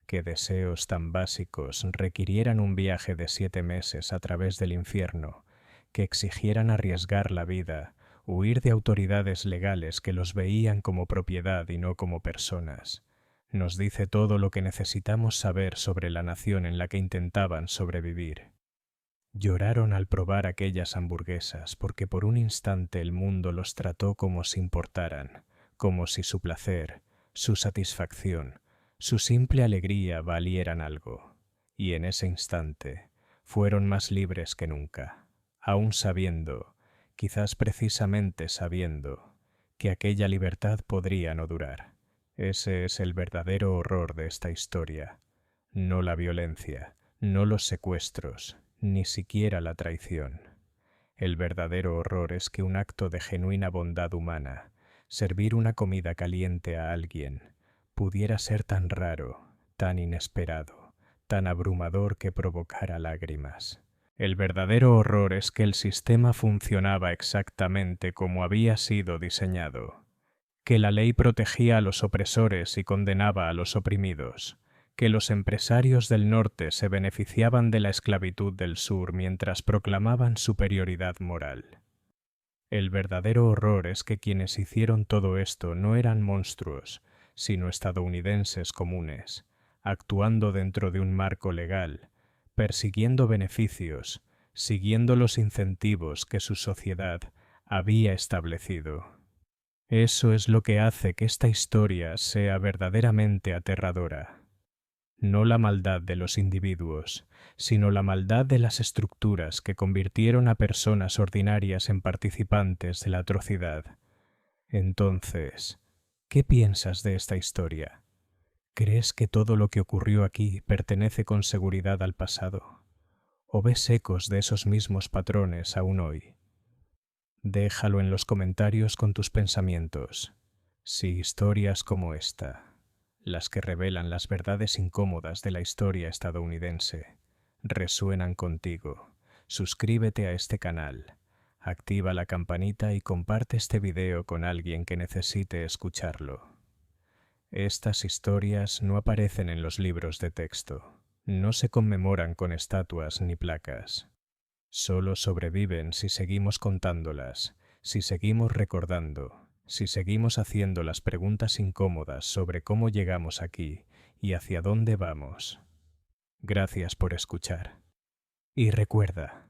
Que deseos tan básicos requirieran un viaje de 7 meses a través del infierno, que exigieran arriesgar la vida, huir de autoridades legales que los veían como propiedad y no como personas. Nos dice todo lo que necesitamos saber sobre la nación en la que intentaban sobrevivir. Lloraron al probar aquellas hamburguesas porque por un instante el mundo los trató como si importaran, como si su placer, su satisfacción, su simple alegría valieran algo. Y en ese instante fueron más libres que nunca, aun sabiendo, quizás precisamente sabiendo, que aquella libertad podría no durar. Ese es el verdadero horror de esta historia, no la violencia, no los secuestros, ni siquiera la traición. El verdadero horror es que un acto de genuina bondad humana, servir una comida caliente a alguien, pudiera ser tan raro, tan inesperado, tan abrumador que provocara lágrimas. El verdadero horror es que el sistema funcionaba exactamente como había sido diseñado, que la ley protegía a los opresores y condenaba a los oprimidos, que los empresarios del norte se beneficiaban de la esclavitud del sur mientras proclamaban superioridad moral. El verdadero horror es que quienes hicieron todo esto no eran monstruos, sino estadounidenses comunes, actuando dentro de un marco legal, persiguiendo beneficios, siguiendo los incentivos que su sociedad había establecido. Eso es lo que hace que esta historia sea verdaderamente aterradora. No la maldad de los individuos, sino la maldad de las estructuras que convirtieron a personas ordinarias en participantes de la atrocidad. Entonces, ¿qué piensas de esta historia? ¿Crees que todo lo que ocurrió aquí pertenece con seguridad al pasado? ¿O ves ecos de esos mismos patrones aún hoy? Déjalo en los comentarios con tus pensamientos. Si historias como esta, las que revelan las verdades incómodas de la historia estadounidense, resuenan contigo, suscríbete a este canal, activa la campanita y comparte este video con alguien que necesite escucharlo. Estas historias no aparecen en los libros de texto, No se conmemoran con estatuas ni placas. Solo sobreviven si seguimos contándolas, si seguimos recordando, si seguimos haciendo las preguntas incómodas sobre cómo llegamos aquí y hacia dónde vamos. Gracias por escuchar. Y recuerda,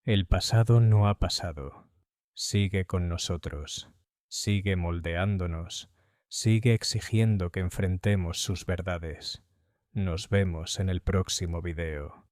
el pasado no ha pasado. Sigue con nosotros, sigue moldeándonos, sigue exigiendo que enfrentemos sus verdades. Nos vemos en el próximo video.